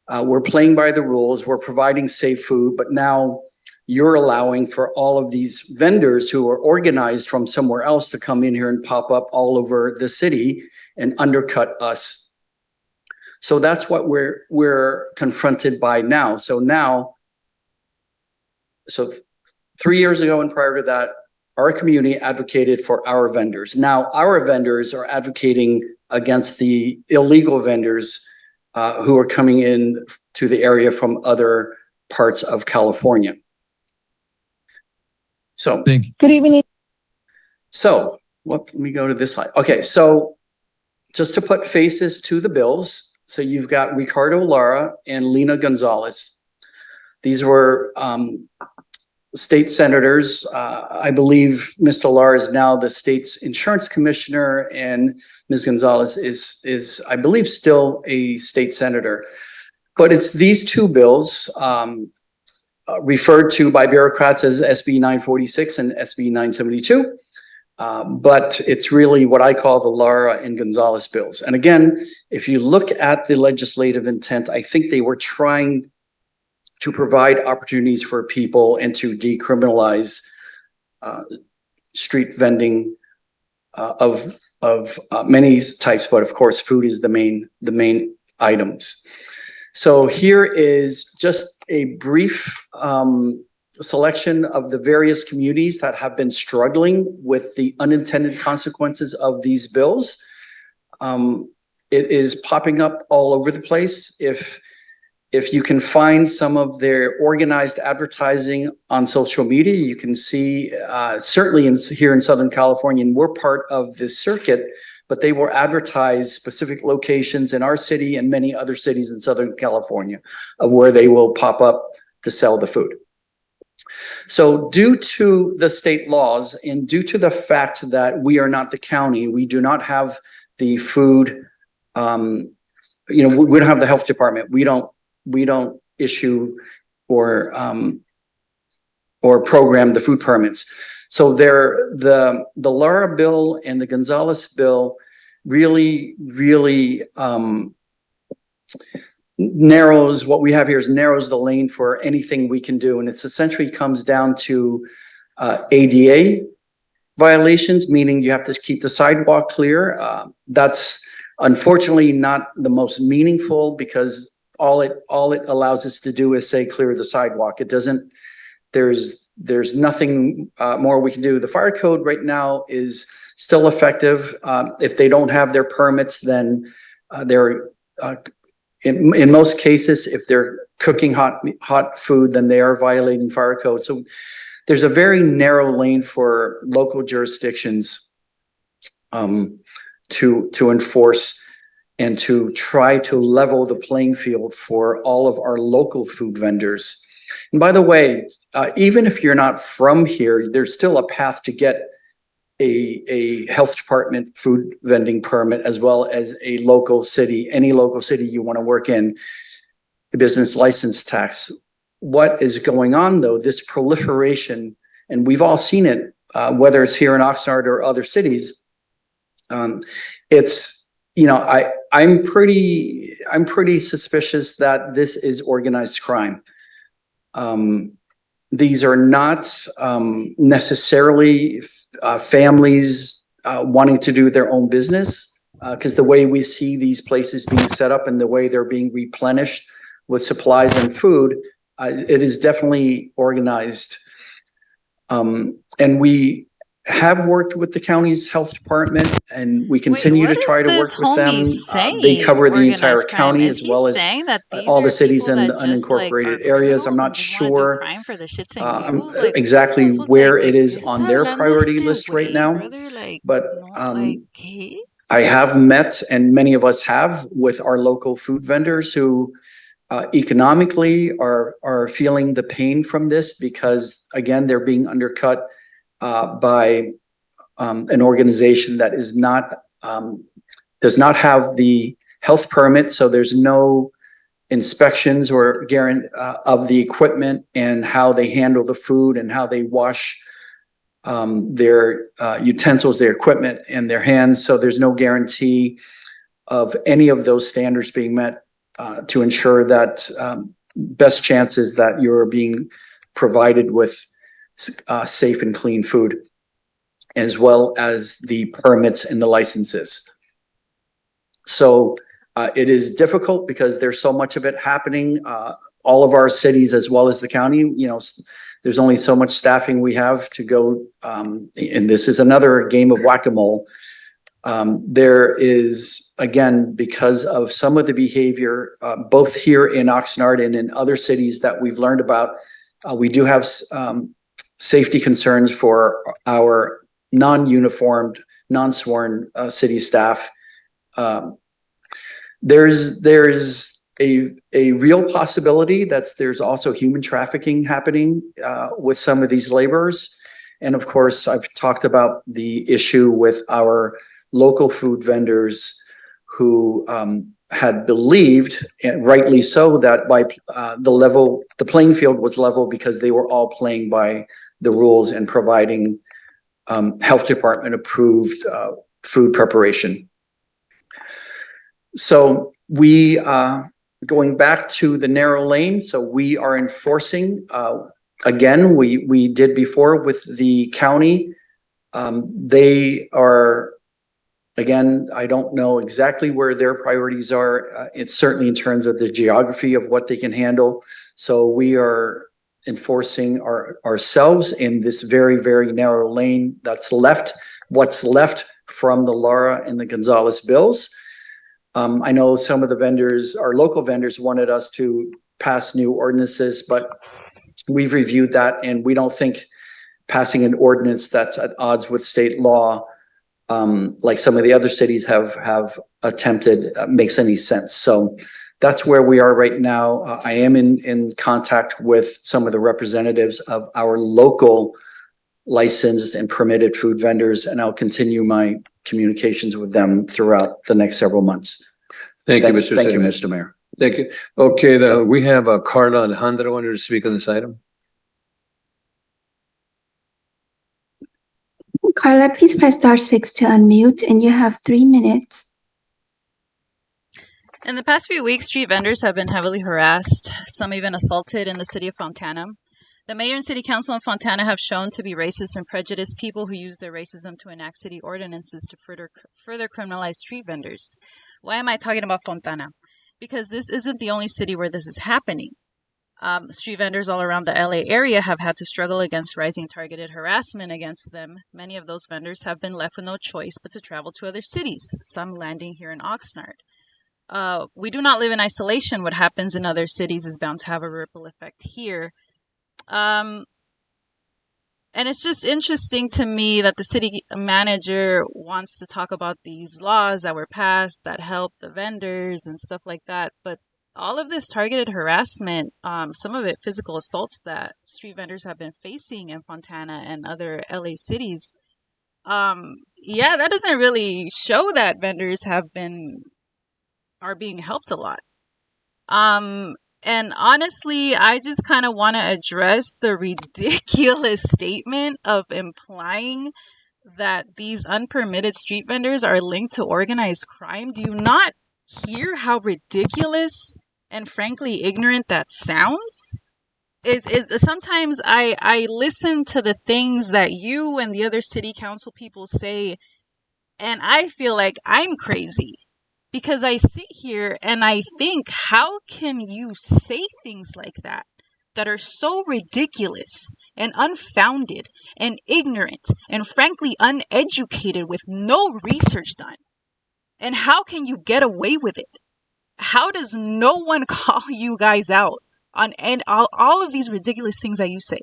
We're playing by the rules. We're providing safe food, but now you're allowing for all of these vendors who are organized from somewhere else to come in here and pop up all over the city and undercut us. So that's what we're confronted by now. So 3 years ago and prior to that, our community advocated for our vendors. Now our vendors are advocating against the illegal vendors who are coming in to the area from other parts of California. So, good evening. So let me go to this slide. Okay, so just to put faces to the bills. So you've got Ricardo Lara and Lena Gonzalez. These were state senators. I believe Mr. Lara is now the state's insurance commissioner, and Ms. Gonzalez is I believe still a state senator. But it's these two bills referred to by bureaucrats as SB 946 and SB 972. But it's really what I call the Lara and Gonzalez bills. And again, if you look at the legislative intent, I think they were trying to provide opportunities for people and to decriminalize street vending of many types, but of course, food is the main items. So here is just a brief selection of the various communities that have been struggling with the unintended consequences of these bills. It is popping up all over the place. If you can find some of their organized advertising on social media, you can see certainly here in Southern California, and we're part of this circuit, but they will advertise specific locations in our city and many other cities in Southern California of where they will pop up to sell the food. So due to the state laws and due to the fact that we are not the county, we do not have the food, we don't have the health department. We don't issue or program the food permits. So the Lara bill and the Gonzalez bill really narrows what we have here is narrows the lane for anything we can do. And it's essentially comes down to ADA violations, meaning you have to keep the sidewalk clear. That's unfortunately not the most meaningful because all it allows us to do is say clear the sidewalk. It doesn't, there's nothing more we can do. The fire code right now is still effective. If they don't have their permits, then they're in most cases, if they're cooking hot food, then they are violating fire code. So there's a very narrow lane for local jurisdictions to enforce and to try to level the playing field for all of our local food vendors. And by the way, even if you're not from here, there's still a path to get a health department food vending permit, as well as a local city, any local city you want to work in, the business license tax. What is going on though, this proliferation, and we've all seen it, whether it's here in Oxnard or other cities, it's, I'm pretty suspicious that this is organized crime. These are not necessarily families wanting to do their own business, because the way we see these places being set up and the way they're being replenished with supplies and food, it is definitely organized. And we have worked with the county's health department, and we continue to try to work with them. They cover the entire county as well as all the cities and the unincorporated areas. I'm not sure exactly where it is on their priority list right now, but I have met, and many of us have, with our local food vendors who economically are feeling the pain from this because, again, they're being undercut by an organization that is not does not have the health permit, so there's no inspections or guarantee of the equipment and how they handle the food and how they wash their utensils, their equipment, and their hands. So there's no guarantee of any of those standards being met to ensure that best chances that you're being provided with safe and clean food, as well as the permits and the licenses. So it is difficult because there's so much of it happening. All of our cities, as well as the county, there's only so much staffing we have to go. And this is another game of whack-a-mole. There is, again, because of some of the behavior, both here in Oxnard and in other cities that we've learned about, we do have safety concerns for our non-uniformed, non-sworn city staff. There's a real possibility that there's also human trafficking happening with some of these laborers. And of course, I've talked about the issue with our local food vendors who had believed, and rightly so, that by the playing field was level because they were all playing by the rules and providing health department approved food preparation. So we going back to the narrow lane, so we are enforcing, again, we did before with the county. They are, again, I don't know exactly where their priorities are. It's certainly in terms of the geography of what they can handle. So we are enforcing ourselves in this very, very narrow lane that's left, what's left from the Lara and the Gonzalez bills. I know some of the vendors, our local vendors, wanted us to pass new ordinances, but we've reviewed that and we don't think passing an ordinance that's at odds with state law, like some of the other cities have attempted, makes any sense. So that's where we are right now. I am in contact with some of the representatives of our local licensed and permitted food vendors, and I'll continue my communications with them throughout the next several months. Thank you, Mr. Thank you, City Mr. Mayor. Thank you. Okay, we have Carla Alejandra wanted to speak on this item. Carla, please press *6 to unmute, and you have 3 minutes. In the past few weeks, street vendors have been heavily harassed, some even assaulted in the city of Fontana. The mayor and city council in Fontana have shown to be racist and prejudiced people who use their racism to enact city ordinances to further criminalize street vendors. Why am I talking about Fontana? Because this isn't the only city where this is happening. Street vendors all around the LA area have had to struggle against rising targeted harassment against them. Many of those vendors have been left with no choice but to travel to other cities, some landing here in Oxnard. We do not live in isolation. What happens in other cities is bound to have a ripple effect here. And it's just interesting to me that the city manager wants to talk about these laws that were passed that help the vendors and stuff like that. But all of this targeted harassment, some of it physical assaults that street vendors have been facing in Fontana and other LA cities, yeah, that doesn't really show that vendors are being helped a lot. And honestly, I just kind of want to address the ridiculous statement of implying that these unpermitted street vendors are linked to organized crime. Do you not hear how ridiculous and frankly ignorant that sounds? Is sometimes I listen to the things that you and the other city council people say, and I feel like I'm crazy. Because I sit here and I think, how can you say things like that are so ridiculous and unfounded and ignorant and frankly uneducated with no research done? And how can you get away with it? How does no one call you guys out on and all of these ridiculous things that you say?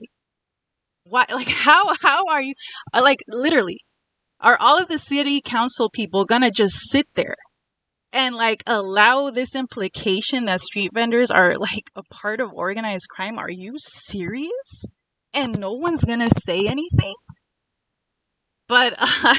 Why? Like, how are you, like, literally, are all of the city council people gonna just sit there and like allow this implication that street vendors are like a part of organized crime? Are you serious? And no one's gonna say anything? But I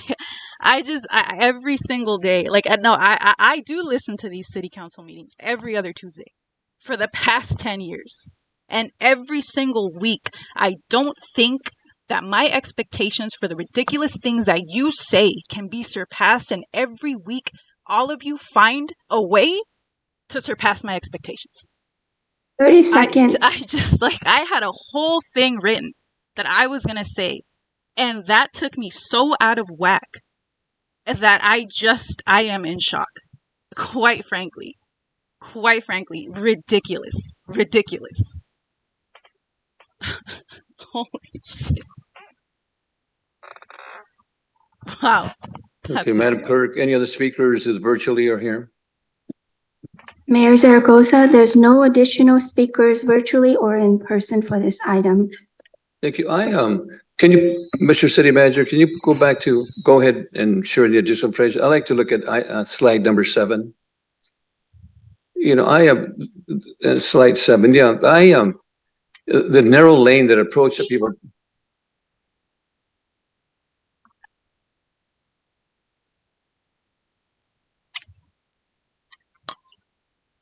every single day, like, no, I do listen to these city council meetings every other Tuesday for the past 10 years. And every single week, I don't think that my expectations for the ridiculous things that you say can be surpassed. And every week, all of you find a way to surpass my expectations. 30 seconds. I just, like, I had a whole thing written that I was going to say, and that took me so out of whack that I am in shock. Quite frankly, ridiculous. Holy shit. Wow. Okay, Madam Clerk, any other speakers is virtually or here? Mayor Zaragoza, there's no additional speakers virtually or in person for this item. Thank you. Can you, Mr. City Manager, can you go ahead and share the additional phrase? I like to look at slide number 7. You know, I am slide 7. Yeah, the narrow lane that approach the people.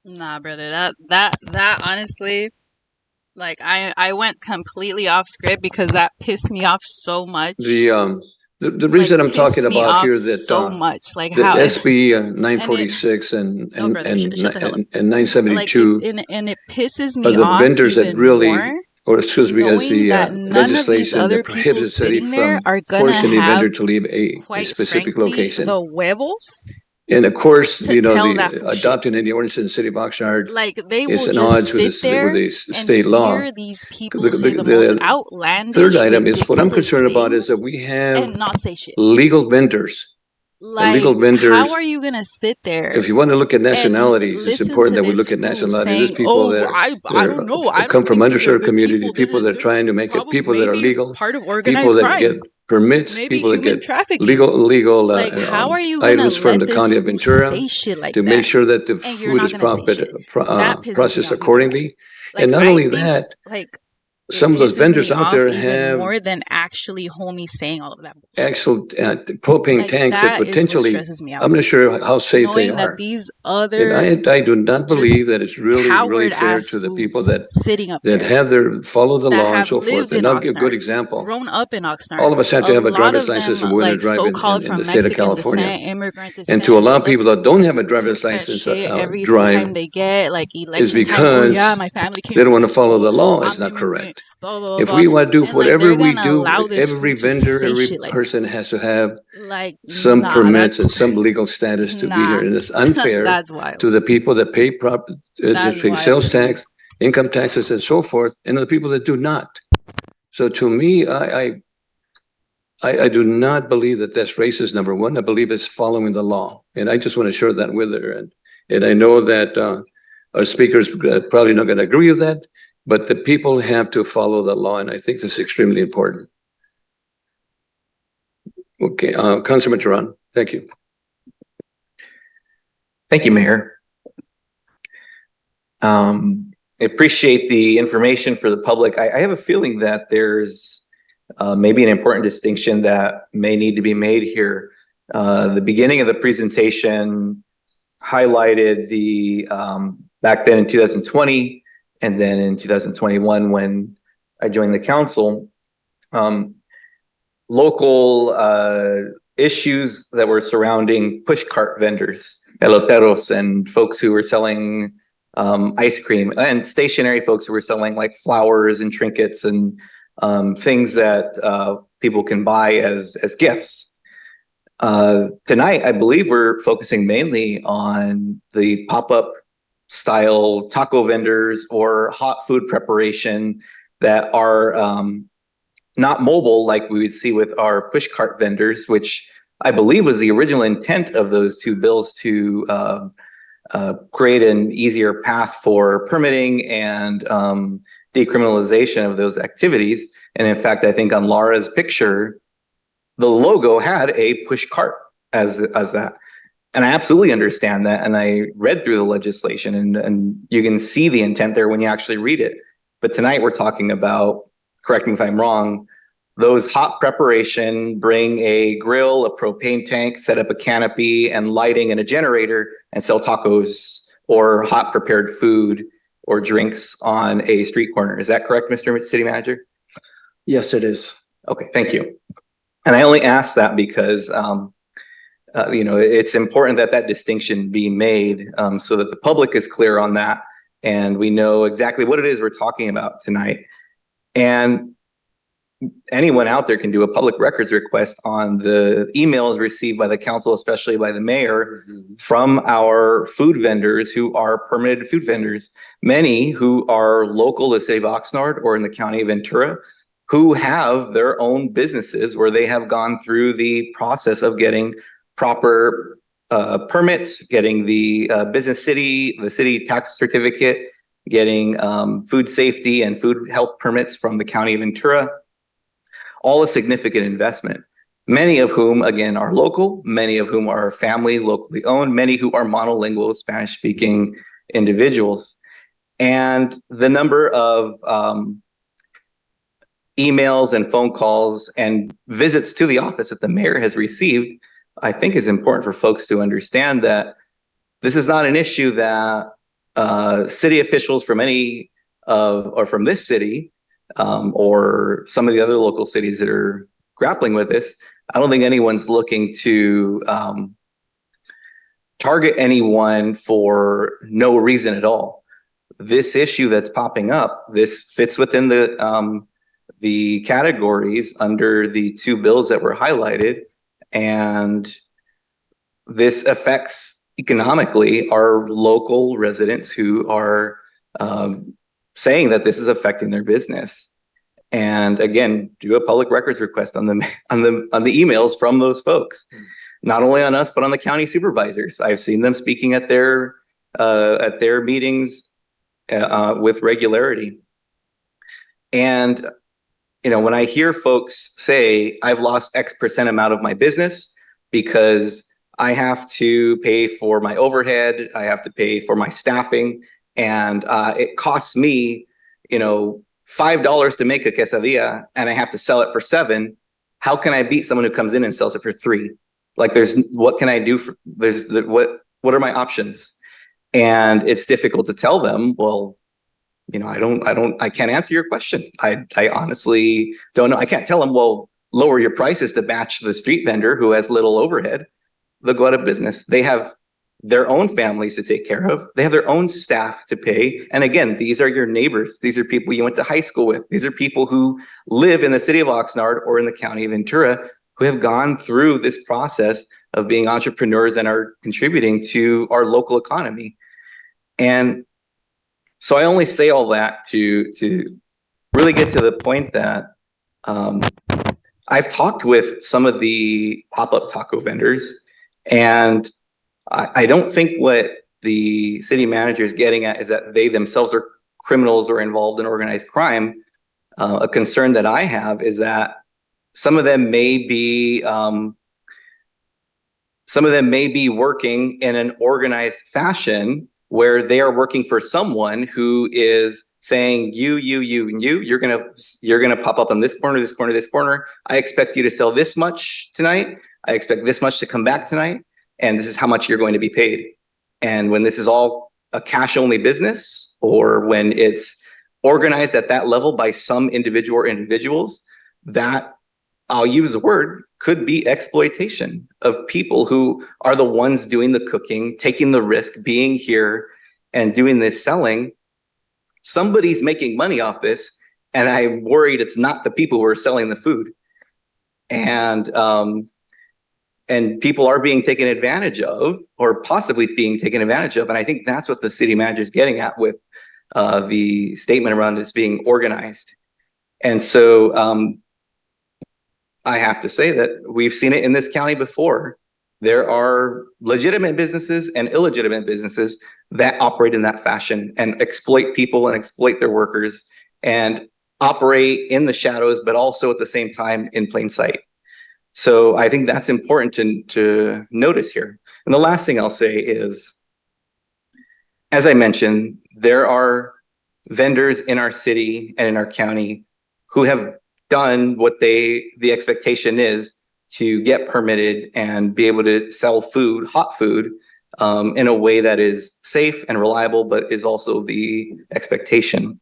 Nah, brother, that honestly, like, I went completely off script because that pissed me off so much. The reason I'm talking pissed me about off here that so much. Like the how SB 946 and Oh, brother, we should've shut the hell up. Like 972 and it pisses are me the off vendors that even really, more, or excuse me, as knowing the that none of these legislation other that people prohibits the city sitting there from are gonna forcing a have, vendor to leave a quite specific frankly, location. the huevos And of course, to tell that the fool shit. adopting any ordinance in the city of Oxnard Like they is will an just odds with sit there the and state law. hear these people say the most The outlandish, third item is what I'm ridiculous concerned about is that things we have and not say shit. legal vendors. Legal Like, vendors. how are you gonna sit there If you want to look at and nationalities, it's listen important to that we this look at fool nationalities. There's saying, people "Oh, that are I don't know, I come don't from think these are underserved good communities, people. people that are trying to make it, Probably people that are maybe legal, part of people organized that get crime, permits, maybe people that human get trafficking." legal Like, how are you gonna items from let the this county of fool Ventura say shit like to make that? sure that the And you're food not is gonna say shit. That pisses me processed off even more. accordingly. And Like, not I only think, that, like, it some of those pisses vendors me out off there even have more than actually homie saying all of that bullshit. actual propane Like, tanks that that is what potentially, stresses me out. I'm not sure how safe they Knowing that are. these And other I do not believe just that it's really coward fair ass to the people fools that sitting up that there have their follow the that law and have so forth. lived in And I'll give a good Oxnard, example. grown up in Oxnard. All of us have A to have a lot driver's of them, license when we're like drive so-called in from the state of Mexican California. descent, immigrant And to descent, allow who love people to that don't have a driver's talk that license shit every drive time they get like is election time. Oh yeah, because my family came they don't from want to follow Mexico. the law. It's I'm not immigrant. correct. Blah blah blah. If blah. we want to do And like whatever they're we gonna do, allow this every fool to vendor, say every shit like that. person has to have Like, some nah, permits and that's some legal status to be here. nah. And it's unfair That's wild. to the people that pay That's pay wild sales to me. tax, income taxes and so forth, and the people that do not. So to me, I do not believe that that's racist, number one. I believe it's following the law. And I just want to share that with her. And I know that our speakers probably not going to agree with that, but the people have to follow the law. And I think this is extremely important. Okay, Councilman Turan, thank you. Thank you, Mayor. I appreciate the information for the public. I have a feeling that there's maybe an important distinction that may need to be made here. The beginning of the presentation highlighted the back then in 2020 and then in 2021 when I joined the council, local issues that were surrounding push cart vendors, eloteros, and folks who were selling ice cream, and stationary folks who were selling like flowers and trinkets and things that people can buy as gifts. Tonight, I believe we're focusing mainly on the pop-up style taco vendors or hot food preparation that are not mobile like we would see with our push cart vendors, which I believe was the original intent of those two bills to create an easier path for permitting and decriminalization of those activities. And in fact, I think on Laura's picture, the logo had a push cart as that. And I absolutely understand that. And I read through the legislation and you can see the intent there when you actually read it. But tonight we're talking about, correct me if I'm wrong, those hot preparation, bring a grill, a propane tank, set up a canopy and lighting and a generator and sell tacos or hot prepared food or drinks on a street corner. Is that correct, Mr. City Manager? Yes, it is. Okay, thank you. And I only ask that because, it's important that that distinction be made so that the public is clear on that and we know exactly what it is we're talking about tonight. And anyone out there can do a public records request on the emails received by the council, especially by the mayor, from our food vendors who are permitted food vendors, many who are local to the city of Oxnard or in the county of Ventura, who have their own businesses where they have gone through the process of getting proper permits, getting the the city tax certificate, getting food safety and food health permits from the county of Ventura. All a significant investment, many of whom, again, are local, many of whom are family, locally owned, many who are monolingual Spanish-speaking individuals. And the number of emails and phone calls and visits to the office that the mayor has received, I think is important for folks to understand that this is not an issue that city officials from any or from this city or some of the other local cities that are grappling with this I don't think anyone's looking to target anyone for no reason at all. This issue that's popping up, this fits within the categories under the two bills that were highlighted, and this affects economically our local residents who are saying that this is affecting their business. And again, do a public records request on the emails from those folks, not only on us but on the county supervisors. I've seen them speaking at their meetings with regularity. And you know, when I hear folks say I've lost X% amount of my business because I have to pay for my overhead, I have to pay for my staffing, and it costs me, you know, $5 to make a quesadilla and I have to sell it for $7. How can I beat someone who comes in and sells it for $3? Like, what can I do? What are my options? And it's difficult to tell them, well, you know, I can't answer your question. I honestly don't know. I can't tell them, well, lower your prices to match the street vendor who has little overhead. They'll go out of business. They have their own families to take care of. They have their own staff to pay. And again, these are your neighbors. These are people you went to high school with. These are people who live in the city of Oxnard or in the county of Ventura who have gone through this process of being entrepreneurs and are contributing to our local economy. And so I only say all that to really get to the point that I've talked with some of the pop-up taco vendors, and I don't think what the city manager is getting at is that they themselves are criminals or involved in organized crime. A concern that I have is that some of them may be working in an organized fashion where they are working for someone who is saying, you're gonna pop up on this corner, this corner, this corner. I expect you to sell this much tonight. I expect this much to come back tonight. And this is how much you're going to be paid. And when this is all a cash only business, or when it's organized at that level by some individual or individuals, that, I'll use the word, could be exploitation of people who are the ones doing the cooking, taking the risk, being here and doing this selling. Somebody's making money off this, and I'm worried it's not the people who are selling the food. And people are being taken advantage of, or possibly being taken advantage of. And I think that's what the city manager is getting at with the statement around this being organized. And so I have to say that we've seen it in this county before. There are legitimate businesses and illegitimate businesses that operate in that fashion and exploit people and exploit their workers and operate in the shadows, but also at the same time in plain sight. So I think that's important to notice here. And the last thing I'll say is, as I mentioned, there are vendors in our city and in our county who have done what the expectation is to get permitted and be able to sell food, hot food, in a way that is safe and reliable, but is also the expectation.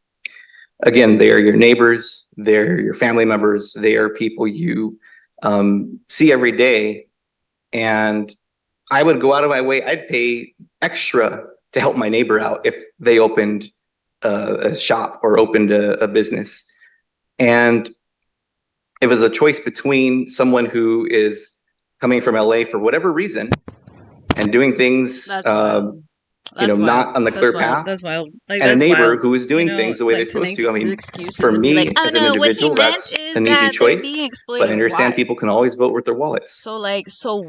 Again, they are your neighbors, they're your family members, they are people you see every day. And I would go out of my way, I'd pay extra to help my neighbor out if they opened a shop or opened a business. And it was a choice between someone who is coming from LA for whatever reason and doing things not on the clear path. That's wild. Like, and a neighbor who is doing things the way they're supposed to. I mean, for me as an individual, that's an easy choice. But I understand people can always vote with their wallets. So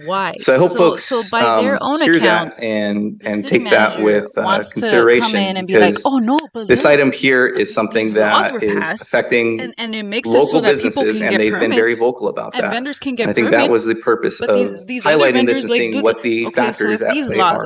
why? So I hope folks by their own hear accounts, that and take that with consideration, because this item here is something that is affecting and it makes local businesses, and they've been very vocal about that. Vendors can get I think that was the purpose of highlighting this and seeing what the factors at play are.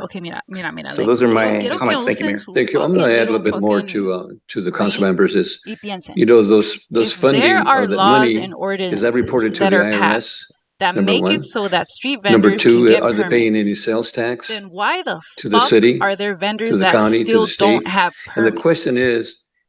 So those are my comments. Thank you, Mayor. Thank you. I'm going to add a little bit more to the council members. Is those funding or the money, is that reported to the IRS? That make it so that street vendors Number two, can get are they paying permits. any sales tax? Then why the to the city, are there vendors to the that county, still to the state? don't have And permits? the question is,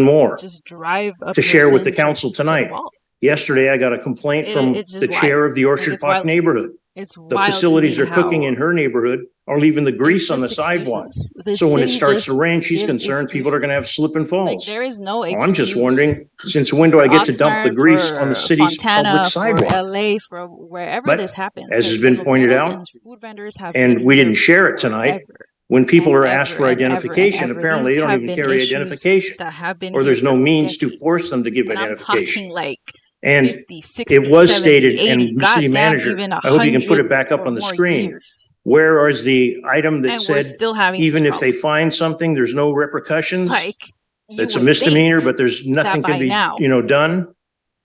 even more just drive a to share with the person council just to the tonight. wall. Yesterday, I got a complaint from It's just the chair of the Like, Orchard it's wild Park to me. neighborhood. It's The wild to facilities me are cooking how in her neighborhood are leaving the it's grease on the just sidewalk. excuses. The So when it city starts to just rain, she's gives concerned people are gonna have excuses. slip and Like falls. there is no Well, I'm just excuse wondering, since when do for I get to dump the Oxnard, grease on the for city's public Fontana, for sidewalk? LA, for wherever But this happens. as has Like been the pointed loteros out, and food vendors have and been we here didn't share it tonight, forever when people and are asked for ever and ever and identification, ever. apparently These they don't have even been carry issues identification. that have been Or here there's no for means to decades. force them to give And I'm identification. talking like And 50, 60, it was 70, stated, 80, and the city goddamn, manager, even I hope you can put 100 it back up or on the more screen. years. Where is the item that And we're said, still having these even if they problems. find something, there's no repercussions? Like, you It's a would misdemeanor, think but there's nothing that can by be, now done.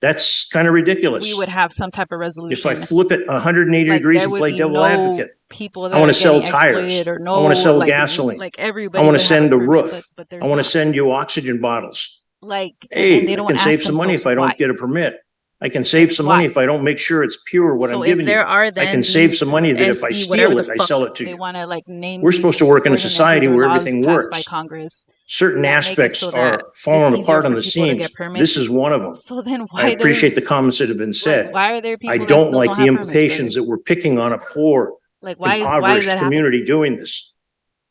That's kind of ridiculous. we would have some type of resolution. If I flip it 180 like degrees there and would play be devil no advocate, people I that want are to sell getting tires. exploited or I no want to sell like gasoline. like I everybody want to would have send a permit, roof. but I there's want to not. send you oxygen bottles. Like Hey, and they I don't can ask save some money themselves if I why. don't get a permit. I can save some money Why? if I don't make sure it's pure what So I'm if giving you. there are I then can save these some money that if I SB whatever steal the it, I fuck sell it to they you. want to like name We're these supposed to work in a ordinances society or where laws everything passed by works. Congress Certain that make it aspects so that are it's falling easier apart on for the people to get seams. permits. This is one of them. So then I why appreciate does the comments that have been like said. why are there I people that don't still like don't the have permits, brother? implications that we're picking on a poor, Like why is impoverished that happening? community doing this.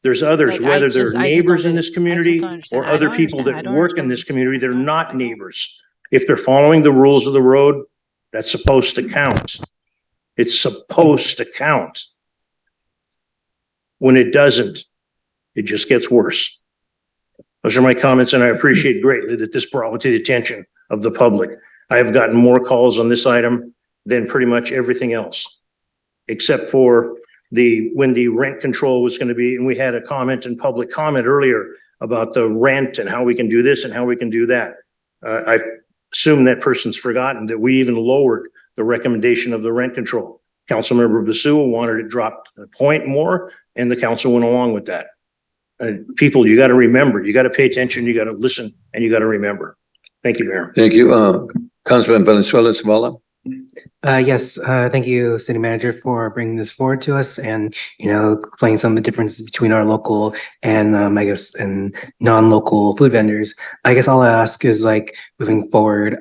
There's others, Like whether they're I just neighbors don't in this I just community don't understand. or I other don't people understand. I that don't work in understand this this. community that are I not don't. neighbors. If they're following the rules of the road, that's supposed to count. It's supposed to count. When it doesn't, it just gets worse. Those are my comments, and I appreciate greatly that this brought to the attention of the public. I have gotten more calls on this item than pretty much everything else, except for when the rent control was going to be, and we had a comment in public comment earlier about the rent and how we can do this and how we can do that. I assume that person's forgotten that we even lowered the recommendation of the rent control. Councilmember Basua wanted it dropped a point more, and the council went along with that. People, you got to remember, you got to pay attention, you got to listen, and you got to remember. Thank you, Mayor. Thank you. Councilman Valenzuela Zavala. Yes, thank you, City Manager, for bringing this forward to us and, explaining some of the differences between our local and, I guess, and non-local food vendors. I guess all I ask is like moving forward,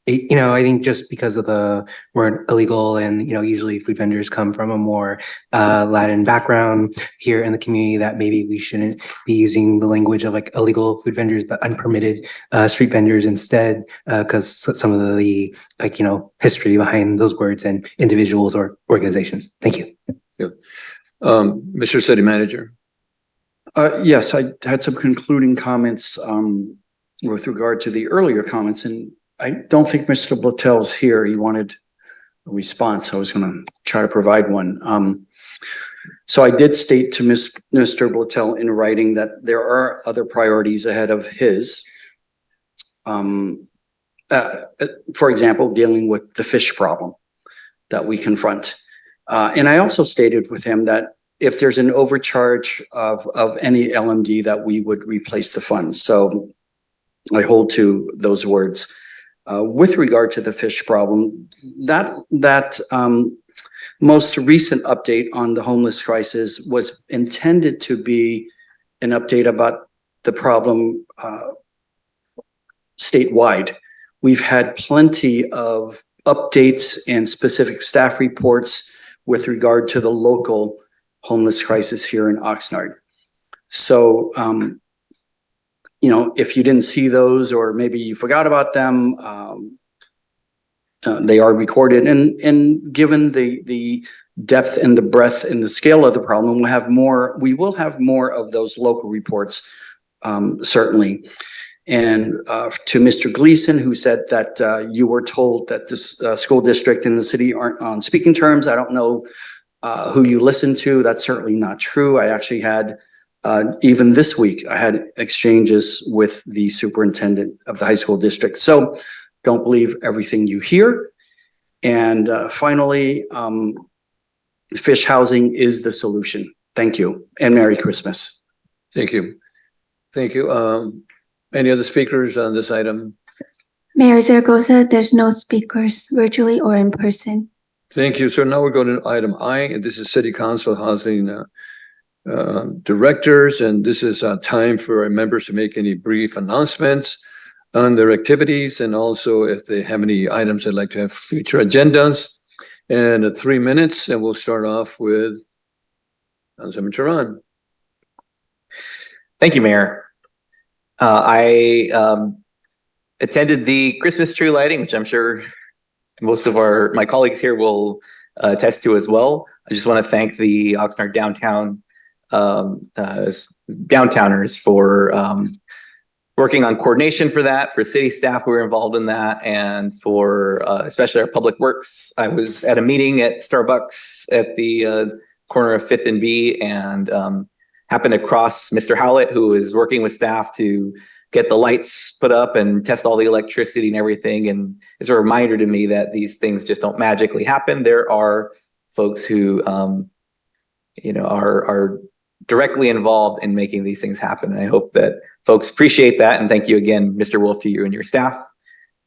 I think just because of the word illegal and, usually food vendors come from a more Latin background here in the community, that maybe we shouldn't be using the language of like illegal food vendors, but unpermitted street vendors instead, because some of the history behind those words and individuals or organizations. Thank you. Yeah. Mr. City Manager. Yes, I had some concluding comments with regard to the earlier comments, and I don't think Mr. Blattel's here. He wanted a response. I was going to try to provide one. So I did state to Mr. Blattel in writing that there are other priorities ahead of his. For example, dealing with the fish problem that we confront. And I also stated with him that if there's an overcharge of any LMD, that we would replace the funds. So I hold to those words. With regard to the fish problem, that most recent update on the homeless crisis was intended to be an update about the problem statewide. We've had plenty of updates and specific staff reports with regard to the local homeless crisis here in Oxnard. So, if you didn't see those or maybe you forgot about them, they are recorded. And given the depth and the breadth and the scale of the problem, we will have more of those local reports, certainly. And to Mr. Gleason, who said that you were told that this school district and the city aren't on speaking terms. I don't know who you listened to. That's certainly not true. I actually had, even this week, I had exchanges with the superintendent of the high school district. So don't believe everything you hear. And finally, fish housing is the solution. Thank you, and Merry Christmas. Thank you. Thank you. Any other speakers on this item? Mayor Zaragoza, there's no speakers virtually or in person. Thank you. So now we're going to item I. This is City Council Housing Directors, and this is time for our members to make any brief announcements on their activities, and also if they have any items they'd like to have future agendas. And 3 minutes, and we'll start off with Councilman Turan. Thank you, Mayor. I attended the Christmas tree lighting, which I'm sure most of my colleagues here will attest to as well. I just want to thank the Oxnard downtowners for working on coordination for that, for city staff who were involved in that, and for especially our public works. I was at a meeting at Starbucks at the corner of 5th and B, and happened across Mr. Howlett, who is working with staff to get the lights put up and test all the electricity and everything. And it's a reminder to me that these things just don't magically happen. There are folks who, are directly involved in making these things happen. And I hope that folks appreciate that. And thank you again, Mr. Wolf, to you and your staff.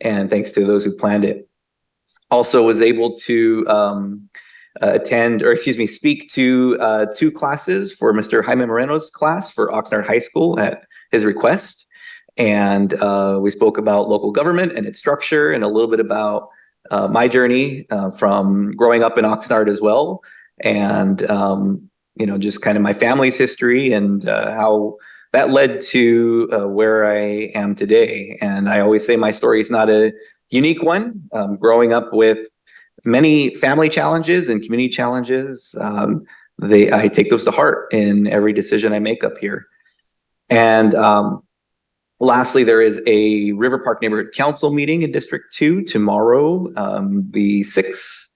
And thanks to those who planned it. Also was able to speak to 2 classes for Mr. Jaime Moreno's class for Oxnard High School at his request. And we spoke about local government and its structure and a little bit about my journey from growing up in Oxnard as well. And, just kind of my family's history and how that led to where I am today. And I always say my story is not a unique one. Growing up with many family challenges and community challenges, I take those to heart in every decision I make up here. And lastly, there is a River Park Neighborhood Council meeting in District 2 tomorrow, the 6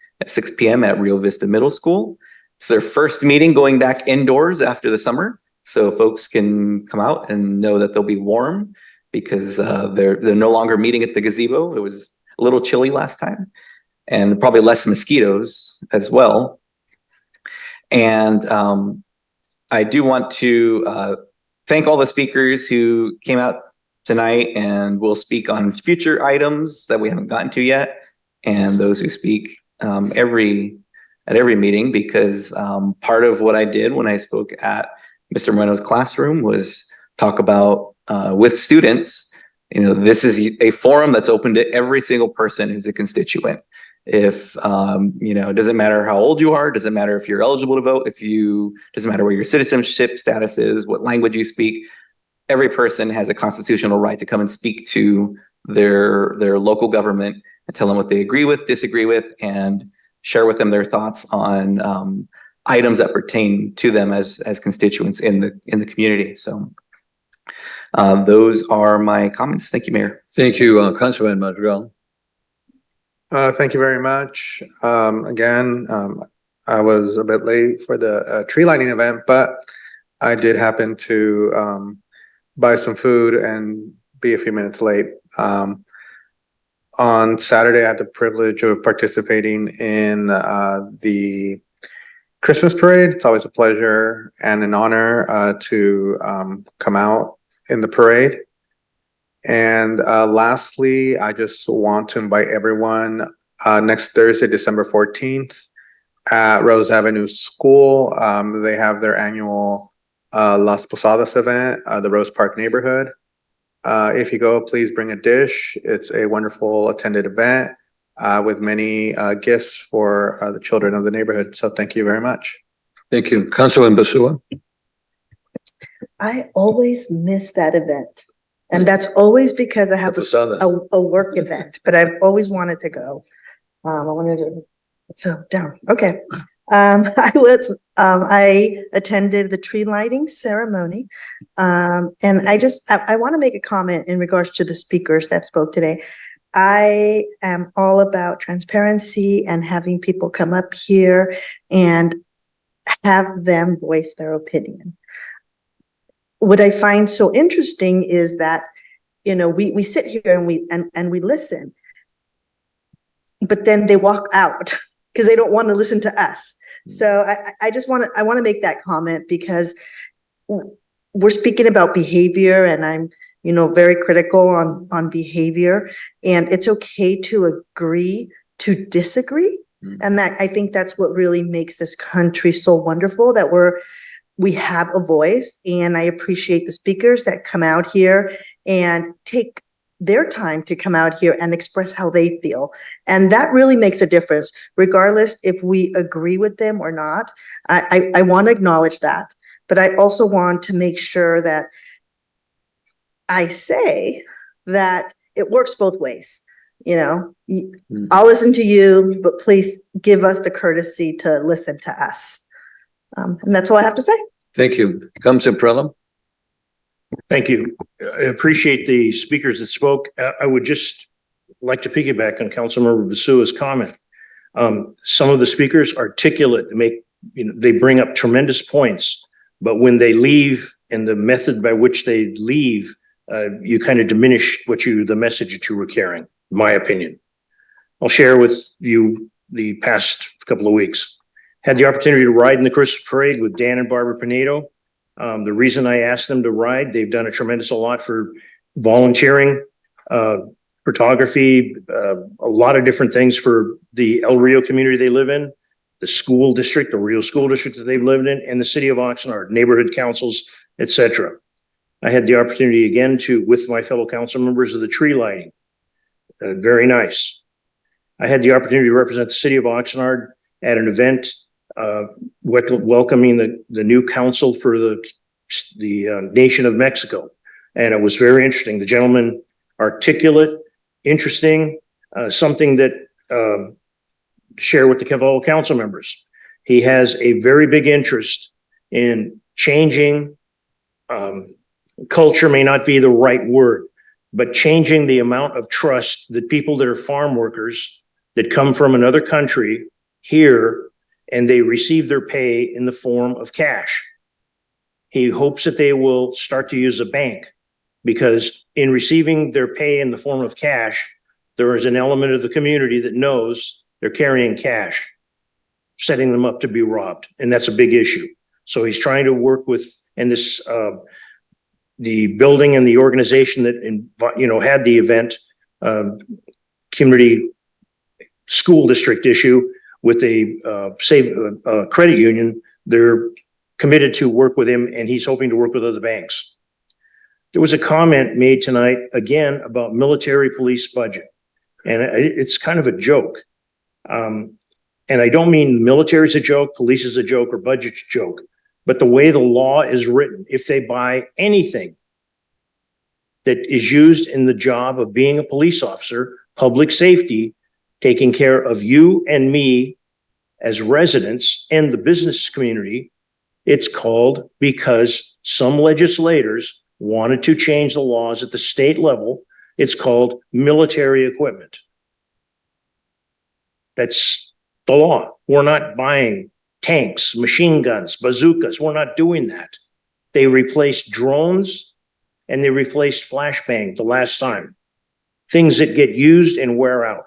p.m. at Rio Vista Middle School. It's their first meeting going back indoors after the summer, so folks can come out and know that they'll be warm because they're no longer meeting at the gazebo. It was a little chilly last time, and probably less mosquitoes as well. And I do want to thank all the speakers who came out tonight and will speak on future items that we haven't gotten to yet, and those who speak at every meeting, because part of what I did when I spoke at Mr. Moreno's classroom was talk about with students, this is a forum that's open to every single person who's a constituent. If, it doesn't matter how old you are, doesn't matter if you're eligible to vote, doesn't matter where your citizenship status is, what language you speak, every person has a constitutional right to come and speak to their local government and tell them what they agree with, disagree with, and share with them their thoughts on items that pertain to them as constituents in the community. So those are my comments. Thank you, Mayor. Thank you, Councilman Madrigal. Thank you very much. Again, I was a bit late for the tree lighting event, but I did happen to buy some food and be a few minutes late. On Saturday, I had the privilege of participating in the Christmas parade. It's always a pleasure and an honor to come out in the parade. And lastly, I just want to invite everyone next Thursday, December 14th at Rose Avenue School. They have their annual Las Posadas event, the Rose Park neighborhood. If you go, please bring a dish. It's a wonderful attended event with many gifts for the children of the neighborhood. So thank you very much. Thank you. Councilman Basua. I always miss that event. And that's always because I have a work event, but I've always wanted to go. Okay. I attended the tree lighting ceremony. And I want to make a comment in regards to the speakers that spoke today. I am all about transparency and having people come up here and have them voice their opinion. What I find so interesting is that, we sit here and we listen, but then they walk out because they don't want to listen to us. So I want to make that comment because we're speaking about behavior, and I'm, very critical on behavior, and it's okay to agree to disagree. And I think that's what really makes this country so wonderful, that we have a voice. And I appreciate the speakers that come out here and take their time to come out here and express how they feel. And that really makes a difference, regardless if we agree with them or not. I want to acknowledge that, but I also want to make sure that I say that it works both ways. I'll listen to you, but please give us the courtesy to listen to us. And that's all I have to say. Thank you. Councilman Prelum. Thank you. I appreciate the speakers that spoke. I would just like to piggyback on Councilmember Basua's comment. Some of the speakers articulate, they bring up tremendous points, but when they leave and the method by which they leave you kind of diminished the message that you were carrying, in my opinion. I'll share with you the past couple of weeks. Had the opportunity to ride in the Christmas parade with Dan and Barbara Pinedo. The reason I asked them to ride, they've done a tremendous lot for volunteering, photography, a lot of different things for the El Rio community they live in, the school district, the Rio School District that they've lived in, and the city of Oxnard, neighborhood councils, etc. I had the opportunity again with my fellow council members of the tree lighting. Very nice. I had the opportunity to represent the city of Oxnard at an event welcoming the new council for the nation of Mexico. And it was very interesting. The gentleman, articulate, interesting, something that share with the fellow council members. He has a very big interest in changing, culture may not be the right word, but changing the amount of trust that people that are farm workers that come from another country here and they receive their pay in the form of cash. He hopes that they will start to use a bank because in receiving their pay in the form of cash, there is an element of the community that knows they're carrying cash, setting them up to be robbed. And that's a big issue. So he's trying to work with, and this, the building and the organization that, had the event, community school district issue with a credit union. They're committed to work with him and he's hoping to work with other banks. There was a comment made tonight again about military police budget. And it's kind of a joke. And I don't mean military is a joke, police is a joke, or budget's a joke. But the way the law is written, if they buy anything that is used in the job of being a police officer, public safety, taking care of you and me as residents and the business community, it's called, because some legislators wanted to change the laws at the state level, it's called military equipment. That's the law. We're not buying tanks, machine guns, bazookas. We're not doing that. They replaced drones and they replaced flashbang the last time. Things that get used and wear out.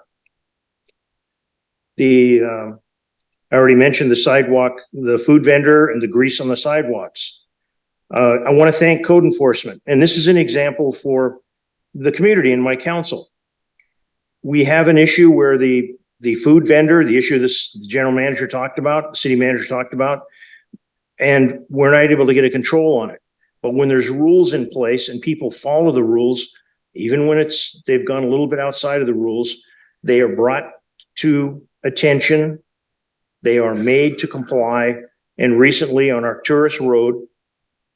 I already mentioned the sidewalk, the food vendor and the grease on the sidewalks. I want to thank code enforcement. And this is an example for the community and my council. We have an issue where the food vendor, the issue the general manager talked about, the city manager talked about, and we're not able to get a control on it. But when there's rules in place and people follow the rules, even when they've gone a little bit outside of the rules, they are brought to attention. They are made to comply. And recently on Arcturus Road,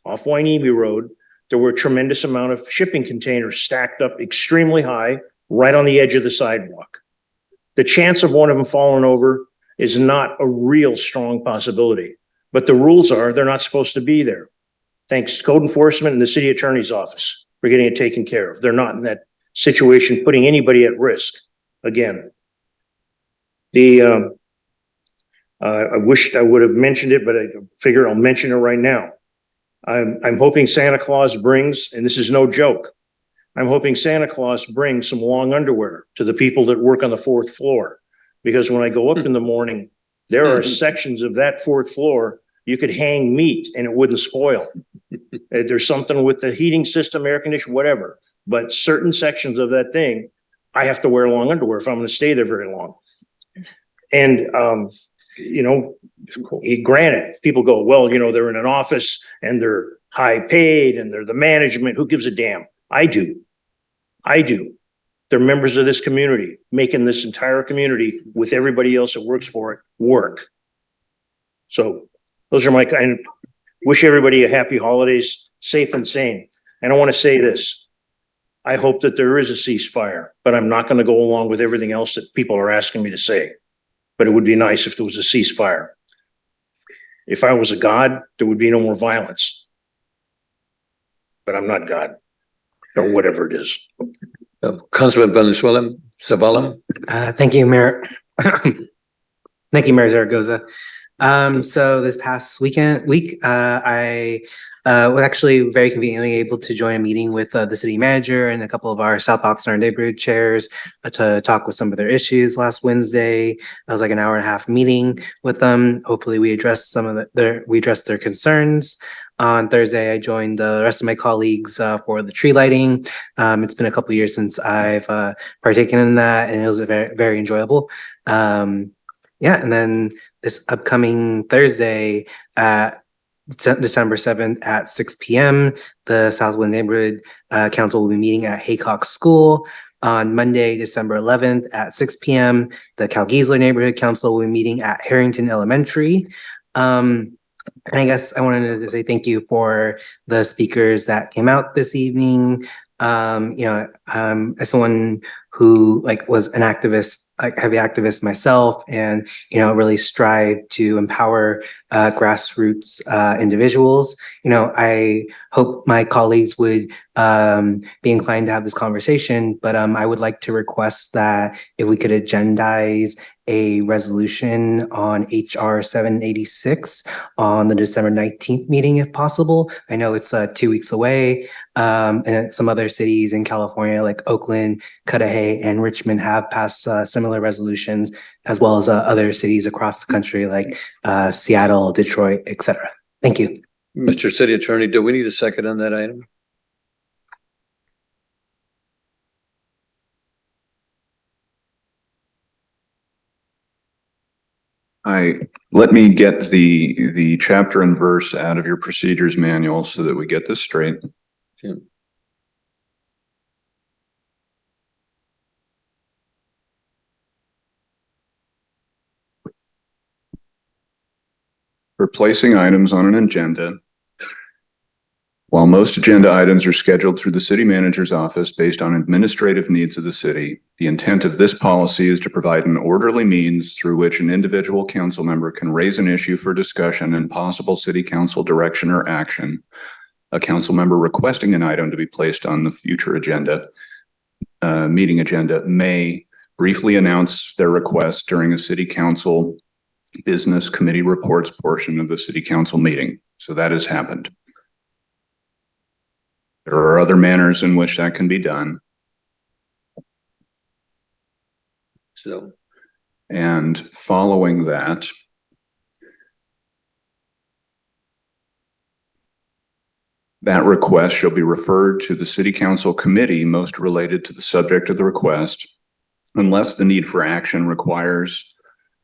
off Wainimi Road, there were a tremendous amount of shipping containers stacked up extremely high, right on the edge of the sidewalk. The chance of one of them falling over is not a real strong possibility, but the rules are they're not supposed to be there. Thanks to code enforcement and the city attorney's office for getting it taken care of. They're not in that situation, putting anybody at risk. Again, I wished I would have mentioned it, but I figure I'll mention it right now. I'm hoping Santa Claus brings, and this is no joke, I'm hoping Santa Claus brings some long underwear to the people that work on the 4th floor. Because when I go up in the morning, there are sections of that 4th floor, you could hang meat and it wouldn't spoil. There's something with the heating system, air conditioning, whatever. But certain sections of that thing, I have to wear long underwear if I'm going to stay there very long. And, granted, people go, well, they're in an office and they're high paid and they're the management. Who gives a damn? I do. They're members of this community, making this entire community with everybody else that works for it work. So those are and wish everybody a happy holidays, safe and sane. And I want to say this. I hope that there is a ceasefire, but I'm not going to go along with everything else that people are asking me to say. But it would be nice if there was a ceasefire. If I was a God, there would be no more violence. But I'm not God, or whatever it is. Councilman Zavala. Thank you, Mayor. Thank you, Mayor Zaragoza. So this past week, I was actually very conveniently able to join a meeting with the city manager and a couple of our South Oxnard neighborhood chairs to talk with some of their issues last Wednesday. It was like an hour and a half meeting with them. Hopefully we addressed we addressed their concerns. On Thursday, I joined the rest of my colleagues for the tree lighting. It's been a couple years since I've partaken in that, and it was very, very enjoyable. Yeah, and then this upcoming Thursday at December 7th at 6 p.m., the Southwood Neighborhood Council will be meeting at Haycock School. On Monday, December 11th at 6 p.m., the Calgeisler Neighborhood Council will be meeting at Harrington Elementary. And I guess I wanted to say thank you for the speakers that came out this evening. As someone who was an activist, heavy activist myself, and really strive to empower grassroots individuals. I hope my colleagues would be inclined to have this conversation, but I would like to request that if we could agendize a resolution on HR 786 on the December 19th meeting, if possible. I know it's 2 weeks away, and some other cities in California like Oakland, Cudahy, and Richmond have passed similar resolutions, as well as other cities across the country like Seattle, Detroit, etc. Thank you. Mr. City Attorney, do we need a second on that item? Let me get the chapter and verse out of your procedures manual so that we get this straight. Okay. For placing items on an agenda. While most agenda items are scheduled through the city manager's office based on administrative needs of the city, the intent of this policy is to provide an orderly means through which an individual council member can raise an issue for discussion and possible city council direction or action. A council member requesting an item to be placed on the future agenda, meeting agenda, may briefly announce their request during a city council business committee reports portion of the city council meeting. So that has happened. There are other manners in which that can be done. And following that, that request shall be referred to the city council committee most related to the subject of the request, unless the need for action requires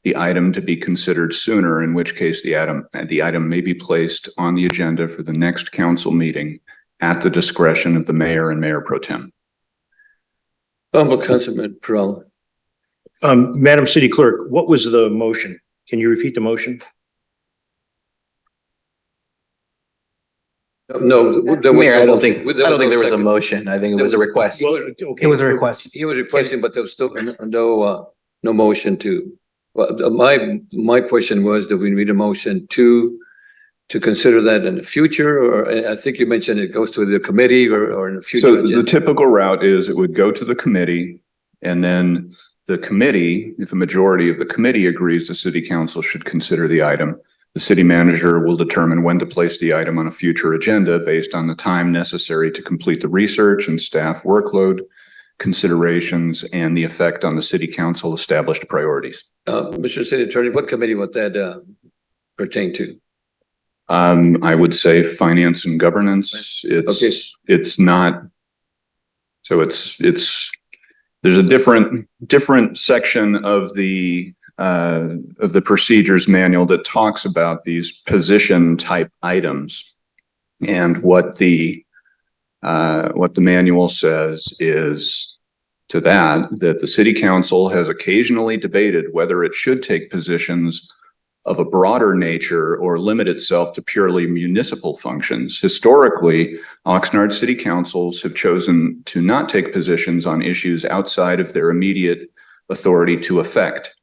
the item to be considered sooner, in which case the item may be placed on the agenda for the next council meeting at the discretion of the mayor and mayor pro tem. Councilman Perrella. Madam City Clerk, what was the motion? Can you repeat the motion? No, Mayor, I don't think there was a motion. I think it was a request. It was a request. He was requesting, but there was still no motion to. Well, my question was, do we need a motion to consider that in the future, or I think you mentioned it goes to the committee or in the future? So the typical route is it would go to the committee, and then the committee, if a majority of the committee agrees the city council should consider the item, the city manager will determine when to place the item on a future agenda based on the time necessary to complete the research and staff workload considerations and the effect on the city council established priorities. Mr. City Attorney, what committee would that pertain to? I would say finance and governance. It's not. So there's a different section of the procedures manual that talks about these position type items, and what the manual says is to that the city council has occasionally debated whether it should take positions of a broader nature or limit itself to purely municipal functions. Historically, Oxnard city councils have chosen to not take positions on issues outside of their immediate authority to affect.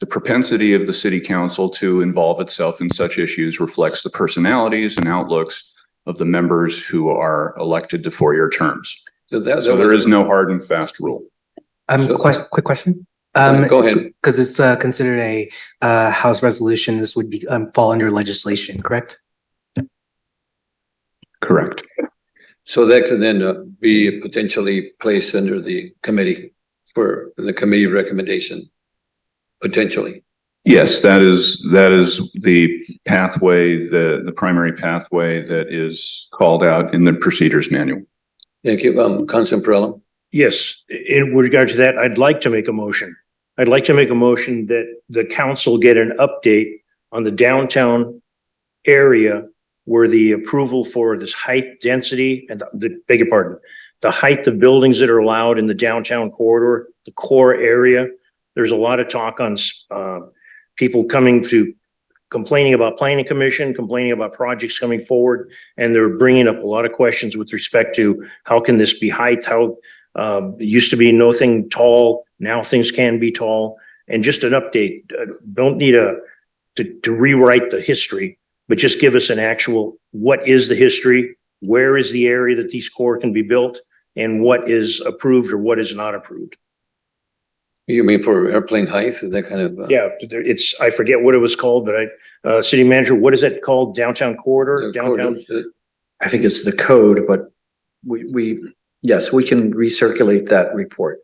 The propensity of the city council to involve itself in such issues reflects the personalities and outlooks of the members who are elected to 4-year terms. So there is no hard and fast rule. Quick question. Go ahead. Because it's considered a House resolution, this would be fall under legislation, correct? Correct. So that could then be potentially placed under the committee for the committee recommendation, potentially. Yes, that is the pathway, the primary pathway that is called out in the procedures manual. Thank you. Councilman Perrella. Yes, in regard to that, I'd like to make a motion. I'd like to make a motion that the council get an update on the downtown area where the approval for this height density and beg your pardon, the height of buildings that are allowed in the downtown corridor, the core area. There's a lot of talk on people coming to complaining about planning commission, complaining about projects coming forward, and they're bringing up a lot of questions with respect to how can this be height, how it used to be nothing tall, now things can be tall, and just an update. Don't need to rewrite the history, but just give us an actual, what is the history? Where is the area that these core can be built? And what is approved or what is not approved? You mean for airplane height? Is that kind of? Yeah, I forget what it was called, but city manager, what is that called? Downtown corridor? Downtown? I think it's the code, but yes, we can recirculate that report.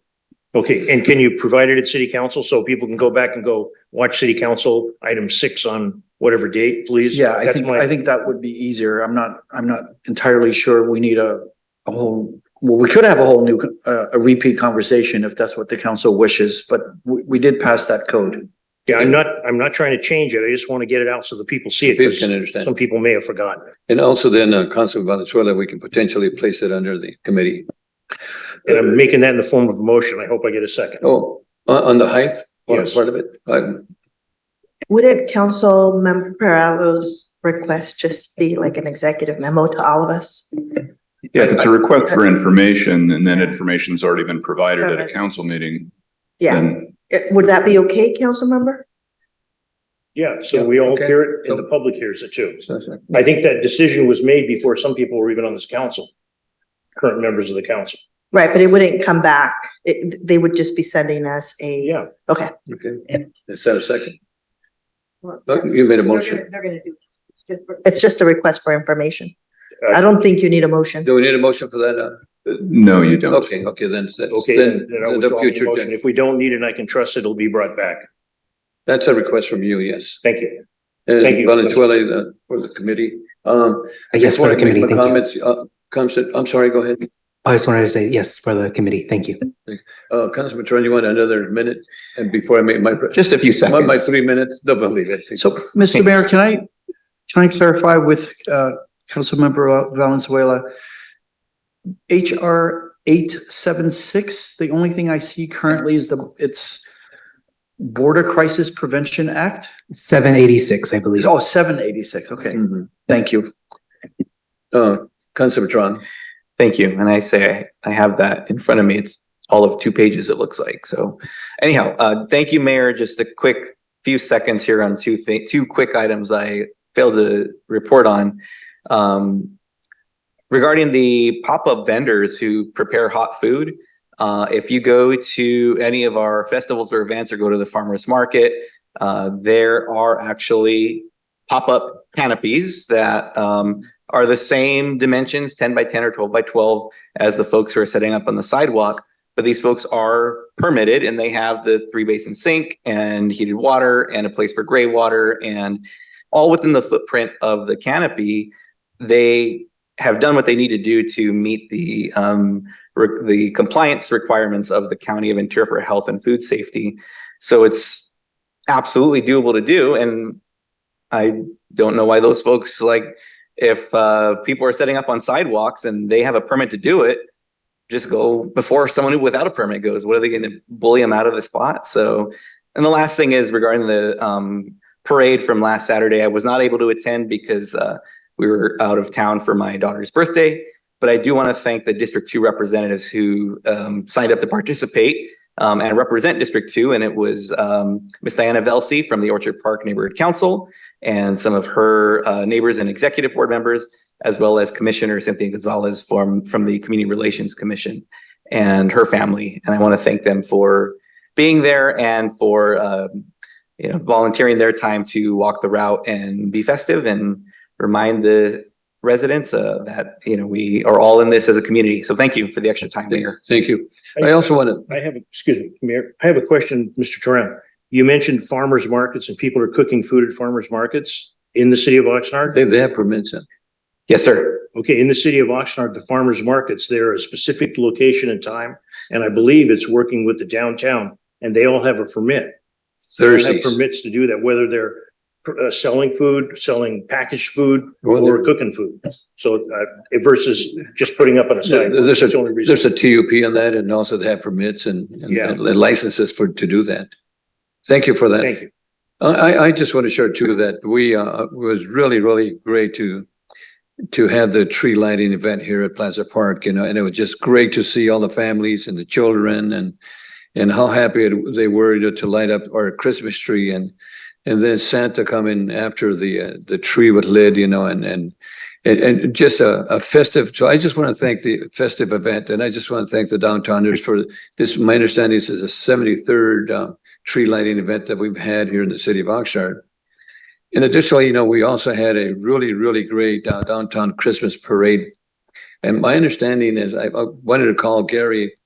Okay, and can you provide it at city council so people can go back and go watch city council item 6 on whatever date, please? Yeah, I think that would be easier. I'm not entirely sure we need a whole, well, we could have a whole new, a repeat conversation if that's what the council wishes, but we did pass that code. Yeah, I'm not trying to change it. I just want to get it out so that people see it. People can understand. Some people may have forgotten. And also then, Councilman Valenzuela, we can potentially place it under the committee. And I'm making that in the form of a motion. I hope I get a second. Oh, on the height Yes. part of it? Wouldn't Council Member Perallo's request just be like an executive memo to all of us? Yeah, if it's a request for information and then information's already been provided at a council meeting. Yeah. Then Would that be okay, Council Member? Yeah, so we all okay. hear it and the public hears it too. I think that decision was made before some people were even on this council, current members of the council. Right, but it wouldn't come back. They would just be sending us a. Yeah. Okay. Okay. Is that a second? You made a motion. They're gonna do. It's just a request for information. I don't think you need a motion. Do we need a motion for that? no, you don't. Okay, then. Okay, Then then I the withdraw the future, motion. If we don't need it and I can trust it, it'll be brought back. that's a request from you, yes. Thank you. And Thank you. Valenzuela, for the committee. Yes, for the committee, thank you. Comments, I'm sorry, go ahead. I just wanted to say yes for the committee. Thank you. Councilman Tron, you want another minute? And before I make my. Just a few seconds. My 3 minutes, don't believe it. So, Mr. Mayor, can I clarify with Councilmember Valenzuela? HR 876, the only thing I see currently is it's Border Crisis Prevention Act? 786, I believe. Oh, 786, okay. Thank you. Councilman Tron. Thank you. And I say I have that in front of me. It's all of 2 pages, it looks like. So anyhow, thank you, Mayor. Just a quick few seconds here on two quick items I failed to report on. Regarding the pop-up vendors who prepare hot food, if you go to any of our festivals or events or go to the farmers market, there are actually pop-up canopies that are the same dimensions, 10 by 10 or 12 by 12, as the folks who are setting up on the sidewalk. But these folks are permitted and they have the 3-basin sink and heated water and a place for gray water, and all within the footprint of the canopy. They have done what they need to do to meet the compliance requirements of the County of Interior for health and food safety. So it's absolutely doable to do. And I don't know why those folks, like, if people are setting up on sidewalks and they have a permit to do it, just go before someone who without a permit goes. What are they going to bully them out of the spot? So, and the last thing is regarding the parade from last Saturday. I was not able to attend because we were out of town for my daughter's birthday, but I do want to thank the District 2 representatives who signed up to participate and represent District 2. And it was Ms. Diana Velsey from the Orchard Park Neighborhood Council and some of her neighbors and executive board members, as well as Commissioner Cynthia Gonzalez from the Community Relations Commission and her family. And I want to thank them for being there and for volunteering their time to walk the route and be festive and remind the residents that we are all in this as a community. So thank you for the extra time, Mayor. Thank you. I also want to. Excuse me, Mayor. I have a question, Mr. Turan. You mentioned farmers markets and people are cooking food at farmers markets in the city of Oxnard? They have permits. Yes, sir. Okay, in the city of Oxnard, the farmers markets, they're a specific location and time, and I believe it's working with the downtown, and they all have a permit. Thursdays. They have permits to do that, whether they're selling food, selling packaged food, Well, or cooking food. So versus just putting up on a site. There's That's the only reason. there's a TUP on that, and also they have permits and licenses to do that. Thank you for that. Thank you. I just want to share too that we it was really great to have the tree lighting event here at Plaza Park, and it was just great to see all the families and the children and how happy they were to light up our Christmas tree and then Santa coming after the tree was lit, and just a festive. So I just want to thank the festive event, and I just want to thank the downtowners for this. My understanding is the 73rd tree lighting event that we've had here in the city of Oxnard. And additionally, we also had a really great downtown Christmas parade. And my understanding is, I wanted to call Gary.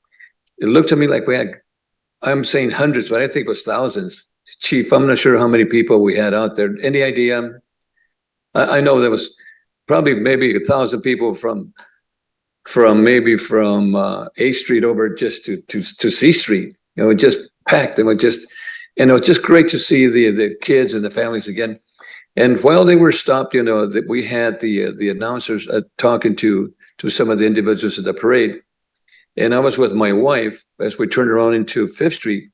It looked to me like we had, I'm saying hundreds, but I think it was thousands. Chief, I'm not sure how many people we had out there. Any idea? I know there was probably maybe 1,000 people from A Street over just to C Street. Just packed. It was just great to see the kids and the families again. And while they were stopped, that we had the announcers talking to some of the individuals at the parade. And I was with my wife as we turned around into Fifth Street.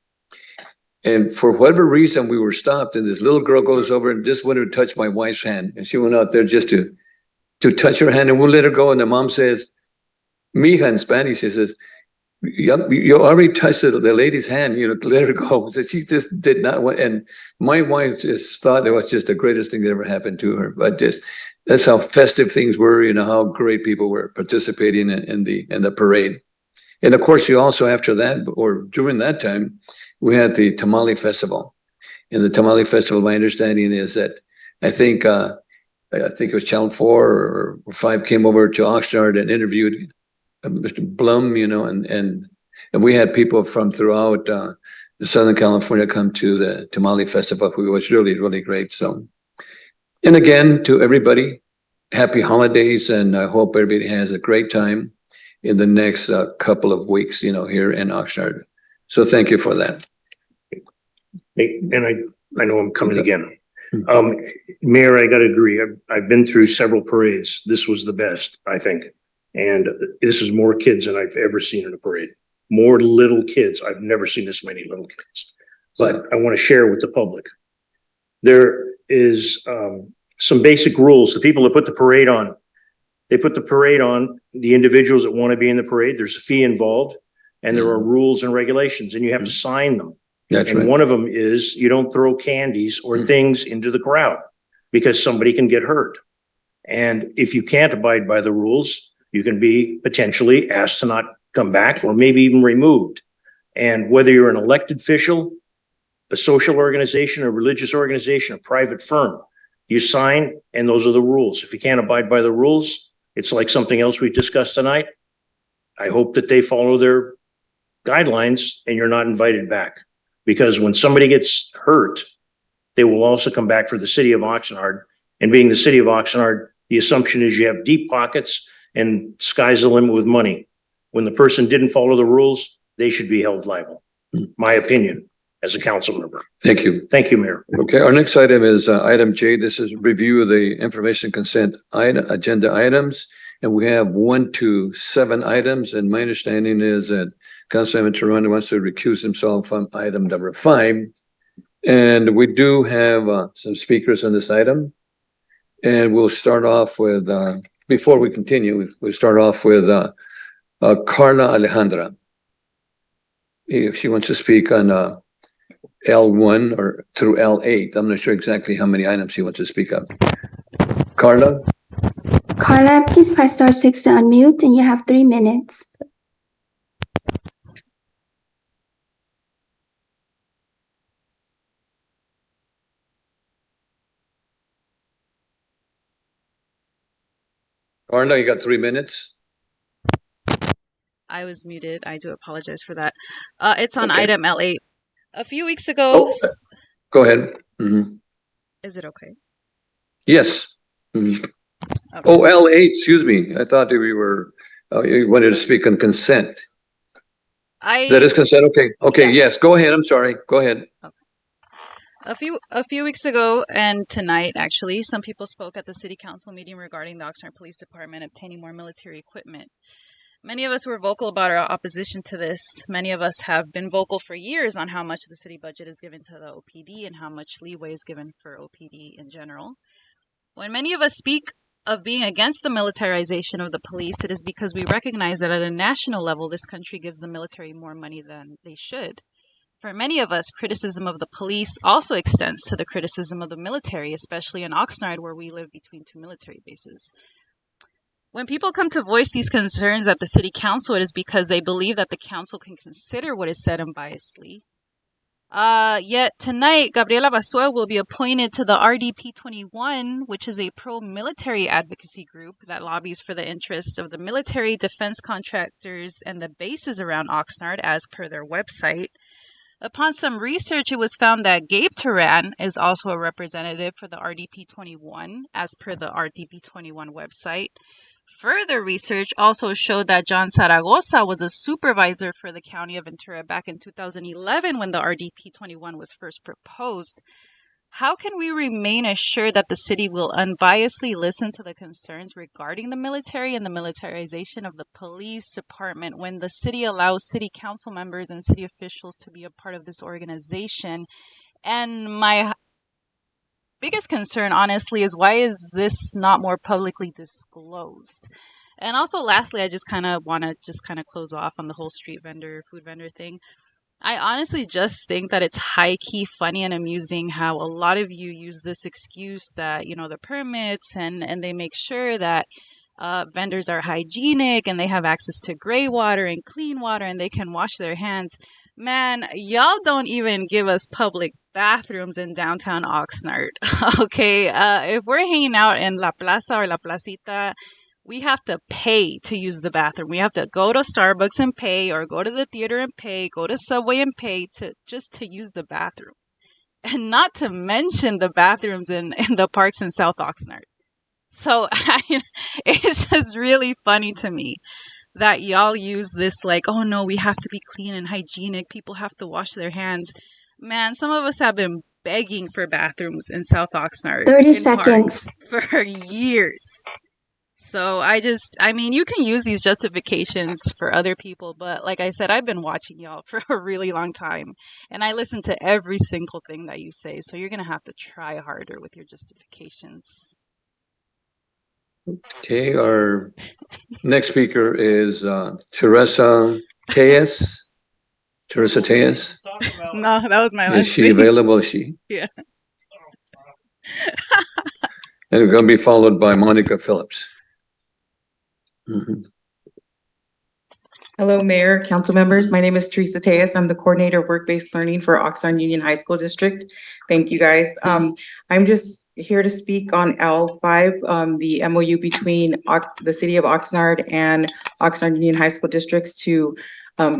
And for whatever reason, we were stopped, and this little girl goes over and just wanted to touch my wife's hand. And she went out there just to touch her hand, and we'll let her go. And the mom says, "Mija," in Spanish, she says, you already touched the lady's hand, let her go. So she just did not want, and my wife just thought it was just the greatest thing that ever happened to her. But that's how festive things were, how great people were participating in the parade. And of course, you also, after that, or during that time, we had the Tamale Festival. And the Tamale Festival, my understanding is that I think it was Channel 4 or 5 came over to Oxnard and interviewed Mr. Blum, and we had people from throughout Southern California come to the Tamale Festival, which was really great. So, and again, to everybody, happy holidays, and I hope everybody has a great time in the next couple of weeks, here in Oxnard. So thank you for that. And I know I'm coming again. Mayor, I got to agree. I've been through several parades. This was the best, I think. And this is more kids than I've ever seen in a parade. More little kids. I've never seen this many little kids. But I want to share with the public. There is some basic rules. The people that put the parade on, they put the parade on, the individuals that want to be in the parade, there's a fee involved, and there are rules and regulations, and you have to sign them. That's and right. One of them is you don't throw candies or things into the crowd because somebody can get hurt. And if you can't abide by the rules, you can be potentially asked to not come back or maybe even removed. And whether you're an elected official, a social organization, a religious organization, a private firm, you sign, and those are the rules. If you can't abide by the rules, it's like something else we discussed tonight. I hope that they follow their guidelines and you're not invited back. Because when somebody gets hurt, they will also come back for the city of Oxnard. And being the city of Oxnard, the assumption is you have deep pockets and sky's the limit with money. When the person didn't follow the rules, they should be held liable. My opinion as a council member. Thank you. Thank you, Mayor. Okay, our next item is item J. This is review of the information consent agenda items. And we have 1 to 7 items. And my understanding is that Councilman Turan wants to recuse himself from item number 5. And we do have some speakers on this item. And we'll start off with, before we continue, we'll start off with Carla Alejandra. If she wants to speak on L1 or through L8. I'm not sure exactly how many items she wants to speak of. Carla? Carla, please press *6 to unmute, and you have 3 minutes. Arna, you got 3 minutes. I was muted. I do apologize for that. It's on Okay. item L8. A few weeks ago, Go ahead. Mhm. is it okay? Yes. Mhm. Okay. Oh, L8, excuse me. I thought we were, you wanted to speak on consent. That is consent? Okay. Okay, yes, go ahead. I'm sorry. Go ahead. A few weeks ago and tonight, actually, some people spoke at the city council meeting regarding the Oxnard Police Department obtaining more military equipment. Many of us were vocal about our opposition to this. Many of us have been vocal for years on how much the city budget is given to the OPD and how much leeway is given for OPD in general. When many of us speak of being against the militarization of the police, it is because we recognize that at a national level, this country gives the military more money than they should. For many of us, criticism of the police also extends to the criticism of the military, especially in Oxnard, where we live between two military bases. When people come to voice these concerns at the city council, it is because they believe that the council can consider what is said unbiasedly. Yet tonight, Gabriela Basua will be appointed to the RDP 21, which is a pro-military advocacy group that lobbies for the interests of the military, defense contractors, and the bases around Oxnard, as per their website. Upon some research, it was found that Gabe Turan is also a representative for the RDP 21, as per the RDP 21 website. Further research also showed that John Zaragoza was a supervisor for the County of Ventura back in 2011 when the RDP 21 was first proposed. How can we remain assured that the city will unbiasedly listen to the concerns regarding the military and the militarization of the police department when the city allows city council members and city officials to be a part of this organization? And my biggest concern, honestly, is why is this not more publicly disclosed? And also, lastly, I just kind of want to close off on the whole food vendor thing. I honestly just think that it's high-key funny and amusing how a lot of you use this excuse that, the permits and they make sure that vendors are hygienic and they have access to gray water and clean water and they can wash their hands. Man, y'all don't even give us public bathrooms in downtown Oxnard, okay? If we're hanging out in La Plaza or La Placita, we have to pay to use the bathroom. We have to go to Starbucks and pay, or go to the theater and pay, go to Subway and pay to use the bathroom. And not to mention the bathrooms in the parks in South Oxnard. So it's just really funny to me that y'all use this like, oh no, we have to be clean and hygienic. People have to wash their hands. Man, some of us have been begging for bathrooms in South Oxnard 30 seconds for years. So you can use these justifications for other people, but like I said, I've been watching y'all for a really long time, and I listen to every single thing that you say, so you're going to have to try harder with your justifications. Okay, our next speaker is Teresa Tejas. Teresa Tejas? No, that was my last Is she name. available? Yeah. And we're going to be followed by Monica Phillips. Hello, Mayor, council members. My name is Teresa Tejas. I'm the coordinator of work-based learning for Oxnard Union High School District. Thank you, guys. I'm just here to speak on L5, the MOU between the city of Oxnard and Oxnard Union High School Districts to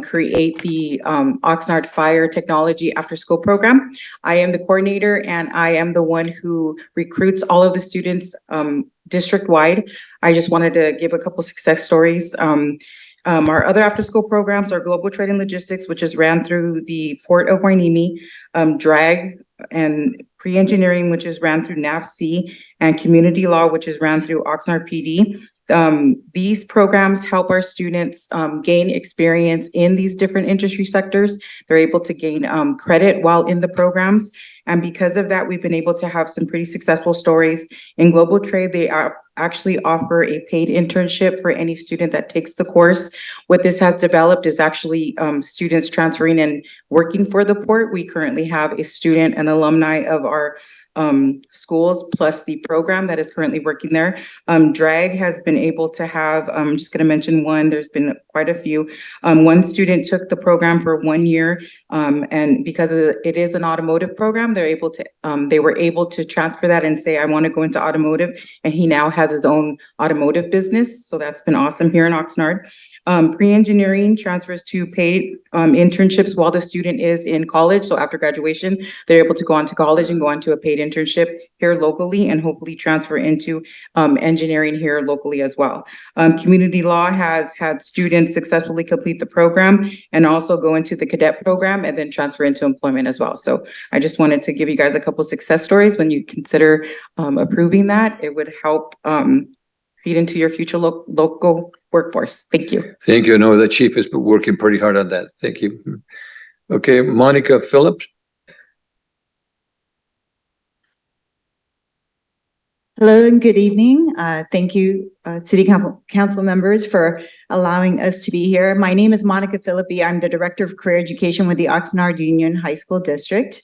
create the Oxnard Fire Technology After School Program. I am the coordinator and I am the one who recruits all of the students district-wide. I just wanted to give a couple success stories. Our other after-school programs are Global Trade and Logistics, which is ran through the Port of Hueneme, DRAG and Pre-Engineering, which is ran through NAFC, and Community Law, which is ran through Oxnard PD. These programs help our students gain experience in these different industry sectors. They're able to gain credit while in the programs. And because of that, we've been able to have some pretty successful stories. In Global Trade, they actually offer a paid internship for any student that takes the course. What this has developed is actually students transferring and working for the port. We currently have a student, an alumni of our schools plus the program that is currently working there. DRAG has been able to have, I'm just gonna mention one, there's been quite a few. One student took the program for 1 year, and because it is an automotive program, they were able to transfer that and say, I want to go into automotive, and he now has his own automotive business. So that's been awesome here in Oxnard. Pre-engineering transfers to paid internships while the student is in college. So after graduation, they're able to go on to college and go on to a paid internship here locally and hopefully transfer into engineering here locally as well. Community law has had students successfully complete the program and also go into the cadet program and then transfer into employment as well. So I just wanted to give you guys a couple success stories. When you consider approving that, it would help feed into your future local workforce. Thank you. Thank you. I know the chief has been working pretty hard on that. Thank you. Okay, Monica Phillips. Hello and good evening. Thank you, City Council members, for allowing us to be here. My name is Monica Philippi. I'm the Director of Career Education with the Oxnard Union High School District.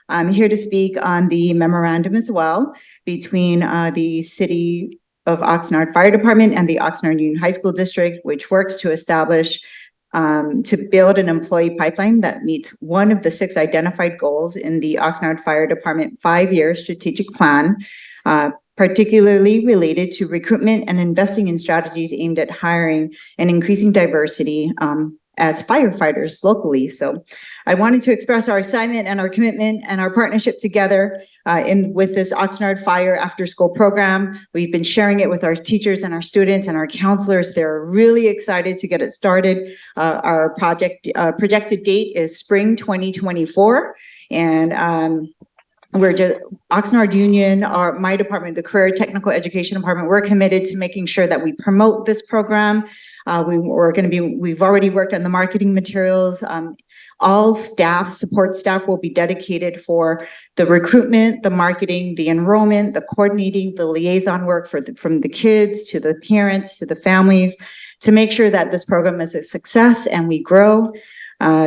I'm here to speak on the memorandum as well between the City of Oxnard Fire Department and the Oxnard Union High School District, which works to establish to build an employee pipeline that meets one of the 6 identified goals in the Oxnard Fire Department 5-year strategic plan, particularly related to recruitment and investing in strategies aimed at hiring and increasing diversity as firefighters locally. So I wanted to express our excitement and our commitment and our partnership together with this Oxnard Fire After School program. We've been sharing it with our teachers and our students and our counselors. They're really excited to get it started. Our projected date is spring 2024. And we're just Oxnard Union, my department, the Career Technical Education Department, we're committed to making sure that we promote this program. We've already worked on the marketing materials. All staff, support staff will be dedicated for the recruitment, the marketing, the enrollment, the coordinating, the liaison work from the kids to the parents to the families to make sure that this program is a success and we grow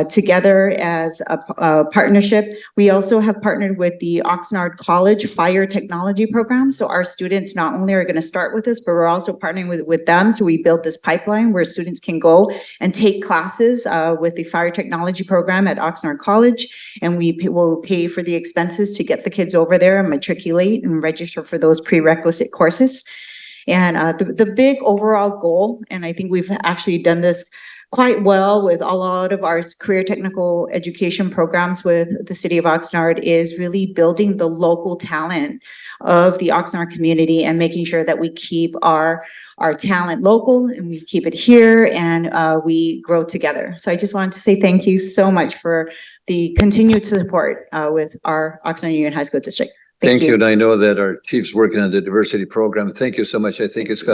together as a partnership. We also have partnered with the Oxnard College Fire Technology Program. So our students not only are going to start with this, but we're also partnering with them. So we build this pipeline where students can go and take classes with the Fire Technology Program at Oxnard College. And we will pay for the expenses to get the kids over there and matriculate and register for those prerequisite courses. And the big overall goal, and I think we've actually done this quite well with a lot of our career technical education programs with the City of Oxnard, is really building the local talent of the Oxnard community and making sure that we keep our talent local and we keep it here and we grow together. So I just wanted to say thank you so much for the continued support with our Oxnard Union High School District. Thank you. And I know that our chief's working on the diversity program. Thank you so much. I think it's got